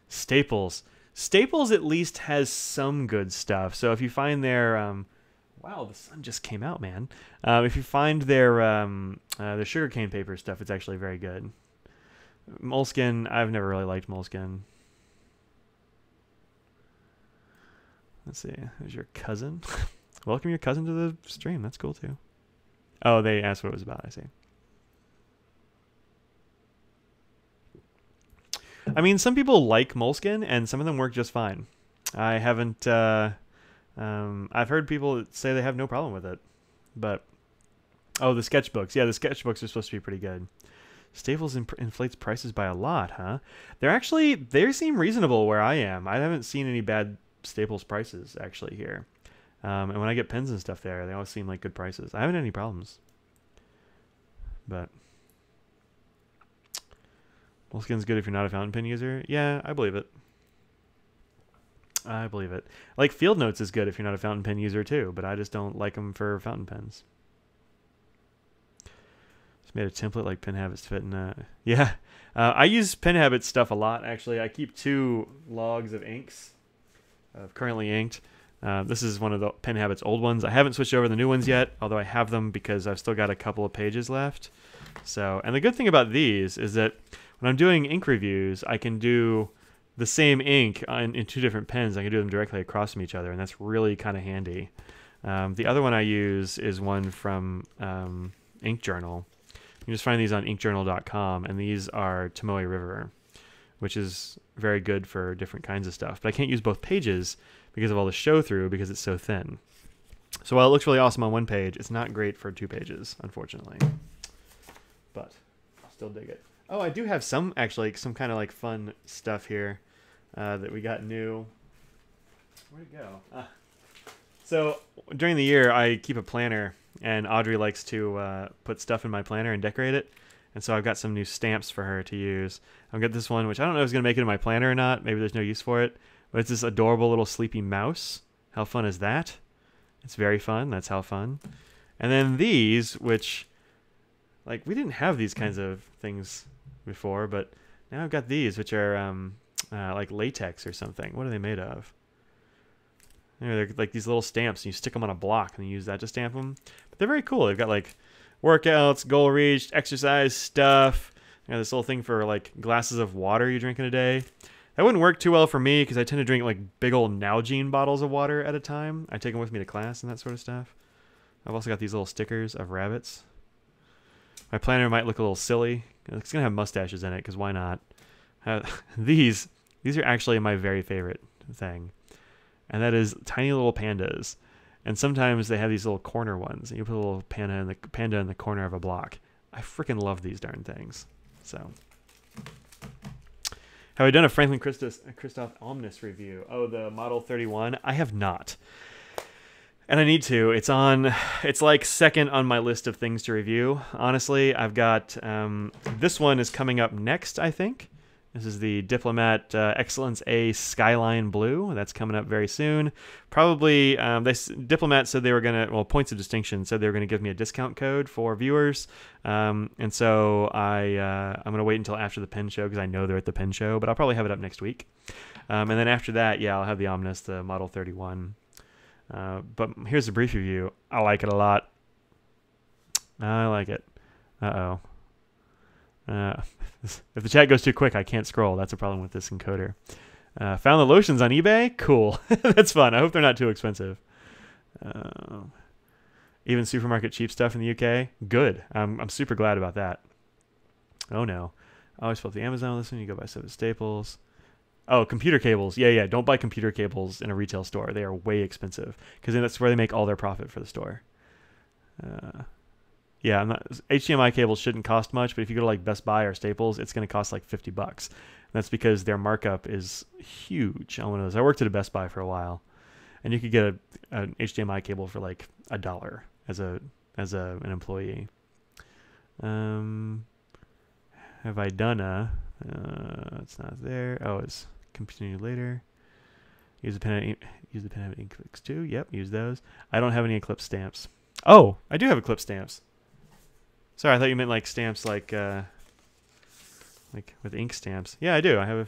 Staples. Staples at least has some good stuff. So if you find their... wow, the sun just came out, man. If you find their sugarcane paper stuff, it's actually very good. Moleskine, I've never really liked Moleskine. Let's see. There's your cousin. Welcome your cousin to the stream. That's cool, too. Oh, they asked what it was about, I see. I mean, some people like Moleskine, and some of them work just fine. I haven't... I've heard people say they have no problem with it. But... oh, the sketchbooks. Yeah, the sketchbooks are supposed to be pretty good. Staples inflates prices by a lot, huh? They seem reasonable where I am. I haven't seen any bad Staples prices, actually, here. And when I get pens and stuff there, they always seem like good prices. I haven't had any problems. But... Moleskine's good if you're not a fountain pen user. Yeah, I believe it. I believe it. Like Field Notes is good if you're not a fountain pen user too, but I just don't like them for fountain pens. Just made a template like Pen Habits to fit in. Yeah, I use Pen Habits stuff a lot actually. I keep 2 logs of inks, currently inked. This is one of the Pen Habits old ones. I haven't switched over the new ones yet, although I have them because I've still got a couple of pages left. So, and the good thing about these is that when I'm doing ink reviews, I can do the same ink in 2 different pens. I can do them directly across from each other, and that's really kind of handy. The other one I use is one from Ink Journal. You can just find these on inkjournal.com, and these are Tomoe River, which is very good for different kinds of stuff. But I can't use both pages because of all the show through because it's so thin. So while it looks really awesome on one page, it's not great for 2 pages, unfortunately. But I'll still dig it. Oh, I do have some kind of like fun stuff here that we got new. Where'd it go? So during the year, I keep a planner, and Audrey likes to put stuff in my planner and decorate it. And so I've got some new stamps for her to use. I've got this one, which I don't know if it's going to make it in my planner or not. Maybe there's no use for it. But it's this adorable little sleepy mouse. How fun is that? It's very fun. That's how fun. And then these, which, like, we didn't have these kinds of things before, but now I've got these, which are like latex or something. What are they made of? They're like these little stamps, and you stick them on a block, and you use that to stamp them. But they're very cool. They've got like workouts, goal reached, exercise stuff. This little thing for like glasses of water you drink in a day. That wouldn't work too well for me because I tend to drink like big old Nalgene bottles of water at a time. I take them with me to class and that sort of stuff. I've also got these little stickers of rabbits. My planner might look a little silly. It's going to have mustaches in it because why not? These are actually my very favorite thing. And that is tiny little pandas. And sometimes they have these little corner ones. And you put a little panda in the corner of a block. I freaking love these darn things. So, have I done a Franklin Christoph Omnis review? Oh, the Model 31? I have not. And I need to. It's like second on my list of things to review. Honestly, I've got, this one is coming up next, I think. This is the Diplomat Excellence A Skyline Blue. That's coming up very soon. Probably, Diplomat said they were going to, well, Points of Distinction said they were going to give me a discount code for viewers. And so I'm going to wait until after the pen show because I know they're at the pen show, but I'll probably have it up next week. And then after that, yeah, I'll have the Omnis, the Model 31. But here's a brief review. I like it a lot. I like it. Uh-oh. If the chat goes too quick, I can't scroll. That's a problem with this encoder. Found the lotions on eBay? Cool. That's fun. I hope they're not too expensive. Even supermarket cheap stuff in the UK? Good. I'm super glad about that. Oh no. I always felt the Amazon listen. You go buy stuff at Staples. Oh, computer cables. Yeah. Don't buy computer cables in a retail store. They are way expensive because that's where they make all their profit for the store. Yeah, HDMI cables shouldn't cost much, but if you go to like Best Buy or Staples, it's going to cost like $50. And that's because their markup is huge on one of those. I worked at a Best Buy for a while, and you could get an HDMI cable for like $1 as an employee. Have I done a? It's not there. Oh, it's continue later. Use the pen of Eclipse too. Yep, use those. I don't have any Eclipse stamps. Oh, I do have Eclipse stamps. Sorry, I thought you meant like stamps like with ink stamps. Yeah, I do. I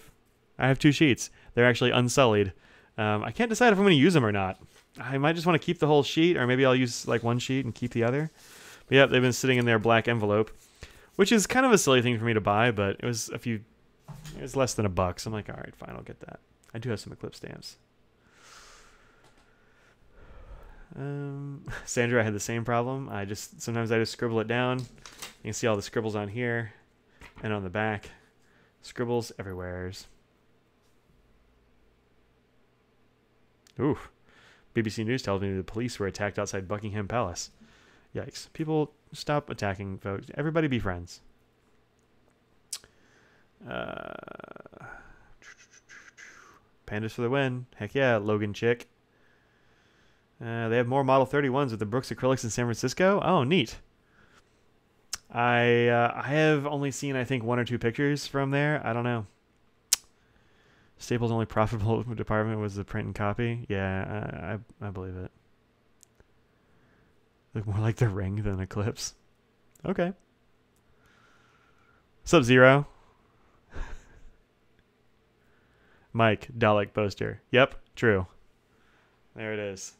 have 2 sheets. They're actually unsullied. I can't decide if I'm going to use them or not. I might just want to keep the whole sheet, or maybe I'll use like one sheet and keep the other. But yeah, they've been sitting in their black envelope, which is kind of a silly thing for me to buy, but it was less than $1. So I'm like, all right, fine, I'll get that. I do have some Eclipse stamps. Sandra, I had the same problem. Sometimes I just scribble it down. You can see all the scribbles on here and on the back. Scribbles everywheres. Oof. BBC News tells me the police were attacked outside Buckingham Palace. Yikes. People, stop attacking folks. Everybody be friends. Pandas for the win. Heck yeah, Logan Chick. They have more Model 31s with the Brooks acrylics in San Francisco. Oh, neat. I have only seen, I think, 1 or 2 pictures from there. I don't know. Staples' only profitable department was the print and copy. Yeah, I believe it. Look more like the Ring than Eclipse. Okay. Sub-Zero. Mike, Dalek poster. Yep, true. There it is.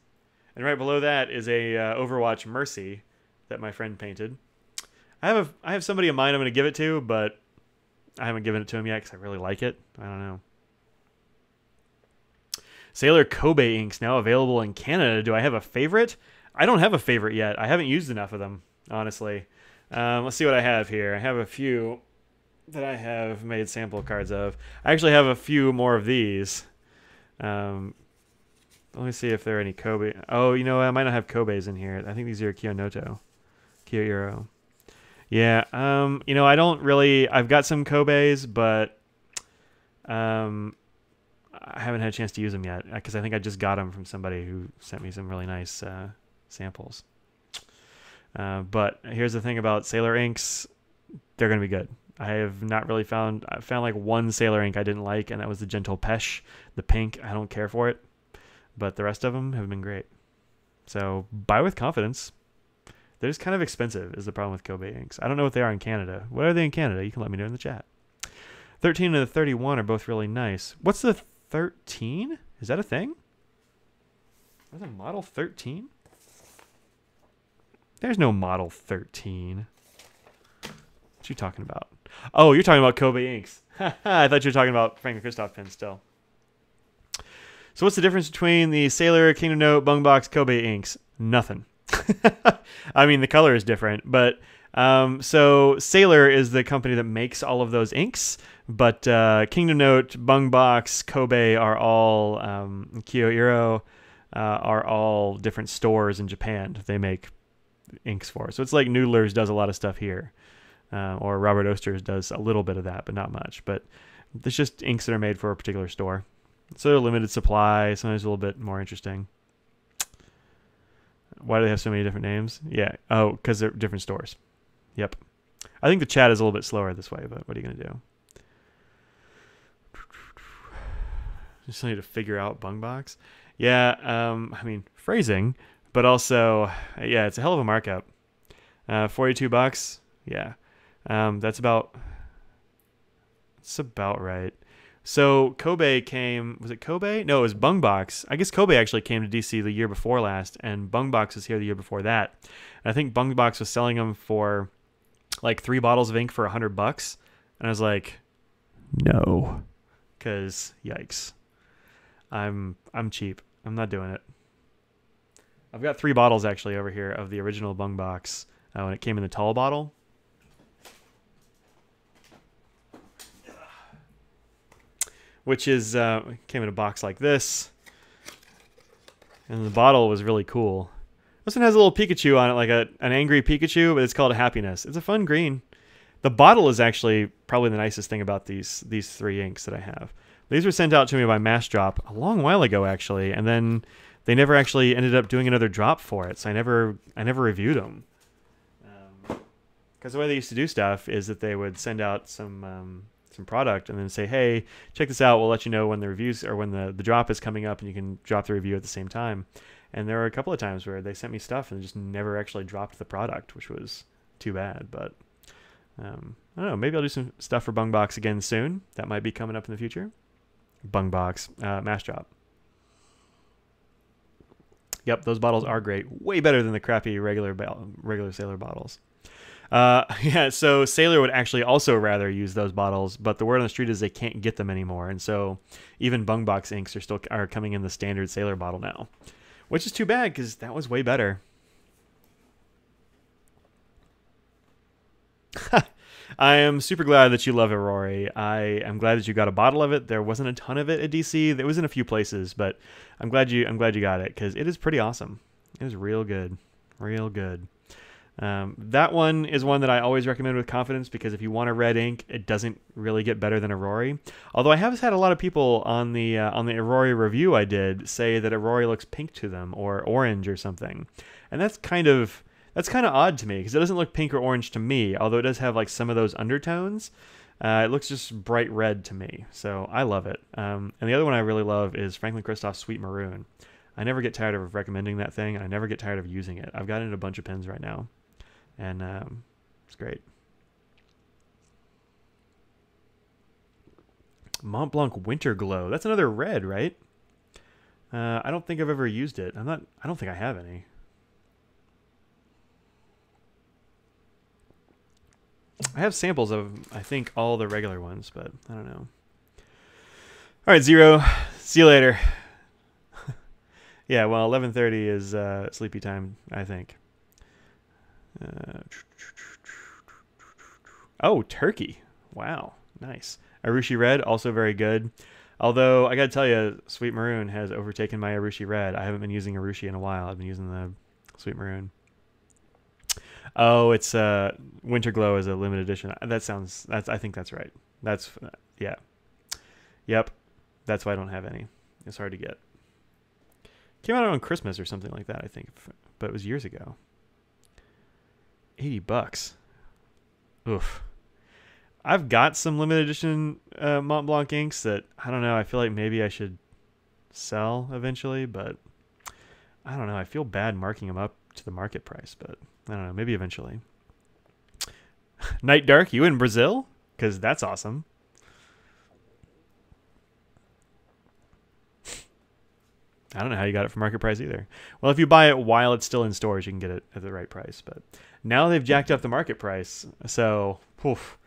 And right below that is a Overwatch Mercy that my friend painted. I have somebody in mind I'm going to give it to, but I haven't given it to him yet because I really like it. I don't know. Sailor Kobe inks now available in Canada. Do I have a favorite? I don't have a favorite yet. I haven't used enough of them, honestly. Let's see what I have here. I have a few that I have made sample cards of. I actually have a few more of these. Let me see if there are any Kobe. Oh, you know, I might not have Kobe's in here. I think these are Kyonoto. Kyoiro. Yeah, you know, I don't really... I've got some Kobe's, but I haven't had a chance to use them yet because I think I just got them from somebody who sent me some really nice samples. But here's the thing about Sailor inks. They're going to be good. I have not really found... I found like one Sailor ink I didn't like, and that was the Gentle Pesh. The pink, I don't care for it. But the rest of them have been great. So buy with confidence. They're just kind of expensive is the problem with Kobe inks. I don't know what they are in Canada. What are they in Canada? You can let me know in the chat. 13 and the 31 are both really nice. What's the 13? Is that a thing? There's a model 13? There's no model 13. What you talking about? Oh, you're talking about Kobe inks. I thought you were talking about Franklin Christoph pens still. So what's the difference between the Sailor, Kingdom Note, Bungbox, Kobe inks? Nothing. I mean, the color is different, but so Sailor is the company that makes all of those inks, but Kingdom Note, Bungbox, Kobe are all Kyoiro are all different stores in Japan that they make inks for. So it's like Noodlers does a lot of stuff here, or Robert Oster's does a little bit of that, but not much. But it's just inks that are made for a particular store. So they're limited supply, sometimes a little bit more interesting. Why do they have so many different names? Yeah. Oh, because they're different stores. Yep. I think the chat is a little bit slower this way, but what are you going to do? Just need to figure out Bungbox. Yeah, I mean, phrasing, but also, yeah, it's a hell of a markup. $42. Yeah. That's about right. So Kobe came, was it Kobe? No, it was Bungbox. I guess Kobe actually came to DC the year before last, and Bungbox was here the year before that. And I think Bungbox was selling them for like 3 bottles of ink for $100. And I was like, no, because yikes. I'm cheap. I'm not doing it. I've got 3 bottles actually over here of the original Bungbox when it came in the tall bottle. Which is came in a box like this, and the bottle was really cool. This one has a little Pikachu on it, like an angry Pikachu, but it's called Happiness. It's a fun green. The bottle is actually probably the nicest thing about these 3 inks that I have. These were sent out to me by Mass Drop a long while ago, actually, and then they never actually ended up doing another drop for it, so I never reviewed them. Because the way they used to do stuff is that they would send out some product and then say, hey, check this out, we'll let you know when the reviews or when the drop is coming up and you can drop the review at the same time. And there were a couple of times where they sent me stuff and just never actually dropped the product, which was too bad. But I don't know, maybe I'll do some stuff for Bungbox again soon. That might be coming up in the future. Bungbox, Mass Drop. Yep, those bottles are great, way better than the crappy regular Sailor bottles. Yeah, so Sailor would actually also rather use those bottles, but the word on the street is they can't get them anymore, and so even Bungbox inks are coming in the standard Sailor bottle now, which is too bad because that was way better. I am super glad that you love Aurori. I am glad that you got a bottle of it. There wasn't a ton of it at DC. It was in a few places, but I'm glad you got it because it is pretty awesome. It is real good, real good. That one is one that I always recommend with confidence because if you want a red ink, it doesn't really get better than Aurori. Although I have had a lot of people on the Aurori review I did say that Aurori looks pink to them or orange or something, and that's kind of odd to me because it doesn't look pink or orange to me. Although it does have like some of those undertones, It looks just bright red to me, so I love it. And the other one I really love is Franklin Christoph's Sweet Maroon. I never get tired of recommending that thing. I never get tired of using it. I've got it in a bunch of pens right now, and it's great. Mont Blanc Winter Glow. That's another red, right? I don't think I've ever used it. I don't think I have any. I have samples of, I think, all the regular ones, but I don't know. All right, Zero. See you later. Yeah, well, 11:30 is sleepy time, I think. Oh, turkey. Wow, nice. Arushi Red, also very good. Although, I got to tell you, Sweet Maroon has overtaken my Arushi Red. I haven't been using Arushi in a while. I've been using the Sweet Maroon. Oh, it's Winter Glow is a limited edition. I think that's right. Yeah. Yep. That's why I don't have any. It's hard to get. Came out on Christmas or something like that, I think. But it was years ago. $80. Oof. I've got some limited edition Mont Blanc inks that, I don't know, I feel like maybe I should sell eventually, but I don't know. I feel bad marking them up to the market price, but I don't know. Maybe eventually. Night Dark, you in Brazil? Because that's awesome. I don't know how you got it for market price either. Well, if you buy it while it's still in stores, you can get it at the right price. But now they've jacked up the market price. So, poof.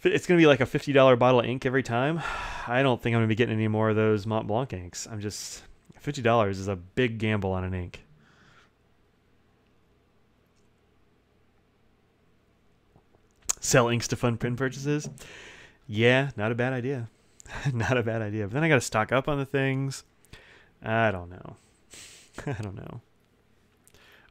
It's going to be like a $50 bottle of ink every time. I don't think I'm going to be getting any more of those Mont Blanc inks. $50 is a big gamble on an ink. Sell inks to fund print purchases? Yeah, not a bad idea. Not a bad idea. But then I got to stock up on the things. I don't know. I don't know.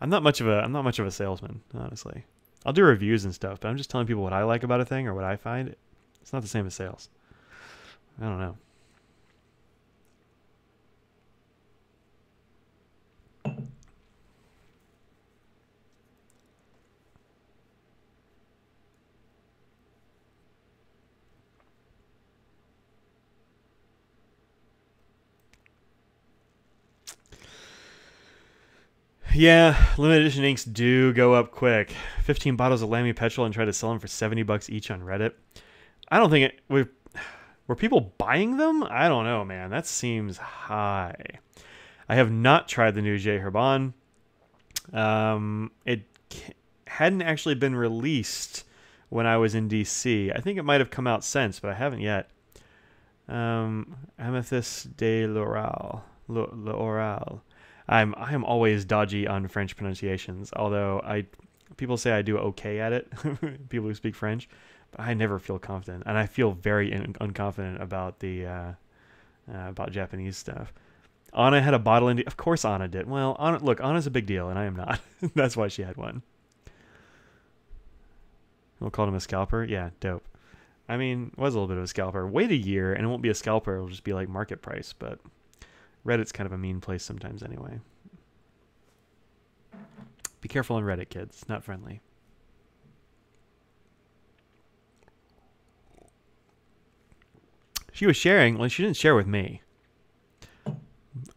I'm not much of a salesman, honestly. I'll do reviews and stuff, but I'm just telling people what I like about a thing or what I find. It's not the same as sales. I don't know. Yeah, limited edition inks do go up quick. 15 bottles of Lamy Petrol and try to sell them for $70 each on Reddit. I don't think were people buying them? I don't know, man. That seems high. I have not tried the new J. Herbon. It hadn't actually been released when I was in DC. I think it might have come out since, but I haven't yet. Amethyst de l'Oral. I am always dodgy on French pronunciations, although people say I do okay at it, people who speak French, but I never feel confident, and I feel very unconfident about the about Japanese stuff. Anna had a bottle of course Anna did. Well, look, Anna's a big deal, and I am not. That's why she had one. We'll call him a scalper. Yeah, dope. I mean, it was a little bit of a scalper. Wait a year, and it won't be a scalper. It'll just be like market price, but Reddit's kind of a mean place sometimes anyway. Be careful on Reddit, kids. It's not friendly. She was sharing. Well, she didn't share with me.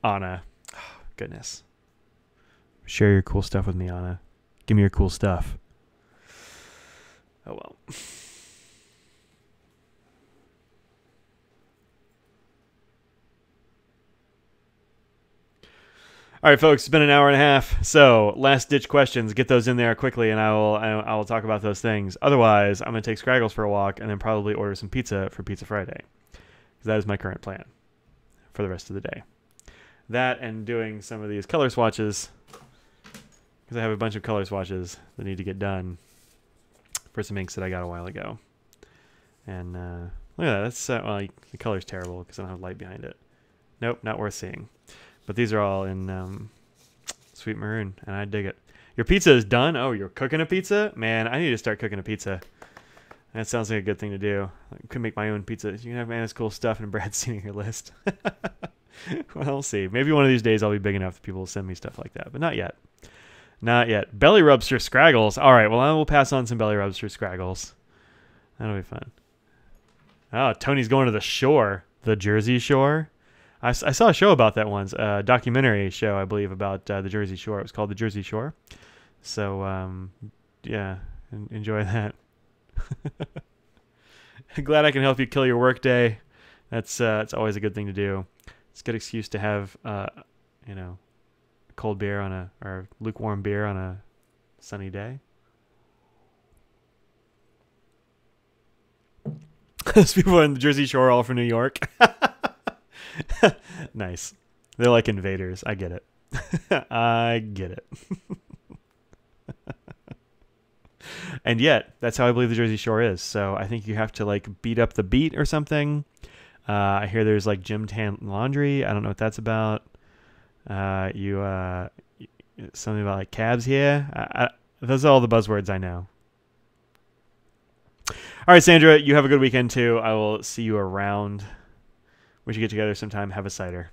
Anna. Oh, goodness. Share your cool stuff with me, Anna. Give me your cool stuff. Oh, well. All right, folks, it's been an hour and a half. So, last ditch questions. Get those in there quickly, and I will talk about those things. Otherwise, I'm going to take Scraggles for a walk and then probably order some pizza for Pizza Friday. Because that is my current plan for the rest of the day. That and doing some of these color swatches. Because I have a bunch of color swatches that need to get done for some inks that I got a while ago. And look at that. That's, well, the color's terrible because I don't have light behind it. Nope, not worth seeing. But these are all in Sweet Maroon, and I dig it. Your pizza is done? Oh, you're cooking a pizza? Man, I need to start cooking a pizza. That sounds like a good thing to do. I could make my own pizza. You can have Anna's cool stuff and Brad's seen your list. Well, we'll see. Maybe one of these days I'll be big enough that people will send me stuff like that, but not yet. Not yet. Belly rubs for Scraggles. All right, well, I will pass on some belly rubs for Scraggles. That'll be fun. Oh, Tony's going to the shore. The Jersey Shore? I saw a show about that once. A documentary show, I believe, about the Jersey Shore. It was called The Jersey Shore. So, yeah, enjoy that. Glad I can help you kill your workday. That's always a good thing to do. It's a good excuse to have, you know, a cold beer or lukewarm beer on a sunny day. Those people in the Jersey Shore are all from New York. Nice. They're like invaders. I get it. I get it. And yet, that's how I believe the Jersey Shore is. So I think you have to like beat up the beat or something. I hear there's like gym tan laundry. I don't know what that's about. Something about like cabs here. Those are all the buzzwords I know. All right, Sandra, you have a good weekend too. I will see you around. We should get together sometime, have a cider.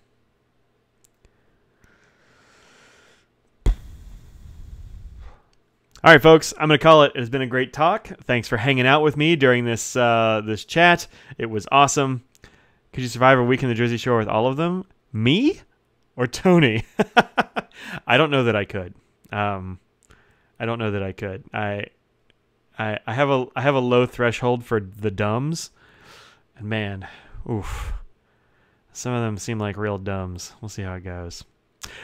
All right, folks, I'm going to call it. It has been a great talk. Thanks for hanging out with me during this this chat. It was awesome. Could you survive a week in the Jersey Shore with all of them? Me or Tony? I don't know that I could. I don't know that I could. I have a low threshold for the dumbs, and man, oof. Some of them seem like real dumbs. We'll see how it goes.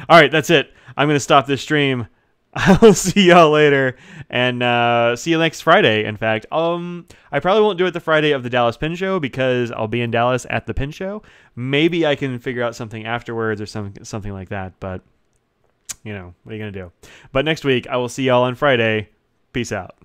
All right, that's it. I'm going to stop this stream. I'll see y'all later, and see you next Friday, in fact. I probably won't do it the Friday of the Dallas Pin Show because I'll be in Dallas at the Pin Show. Maybe I can figure out something afterwards or something like that, but, you know, what are you going to do? But next week, I will see y'all on Friday. Peace out.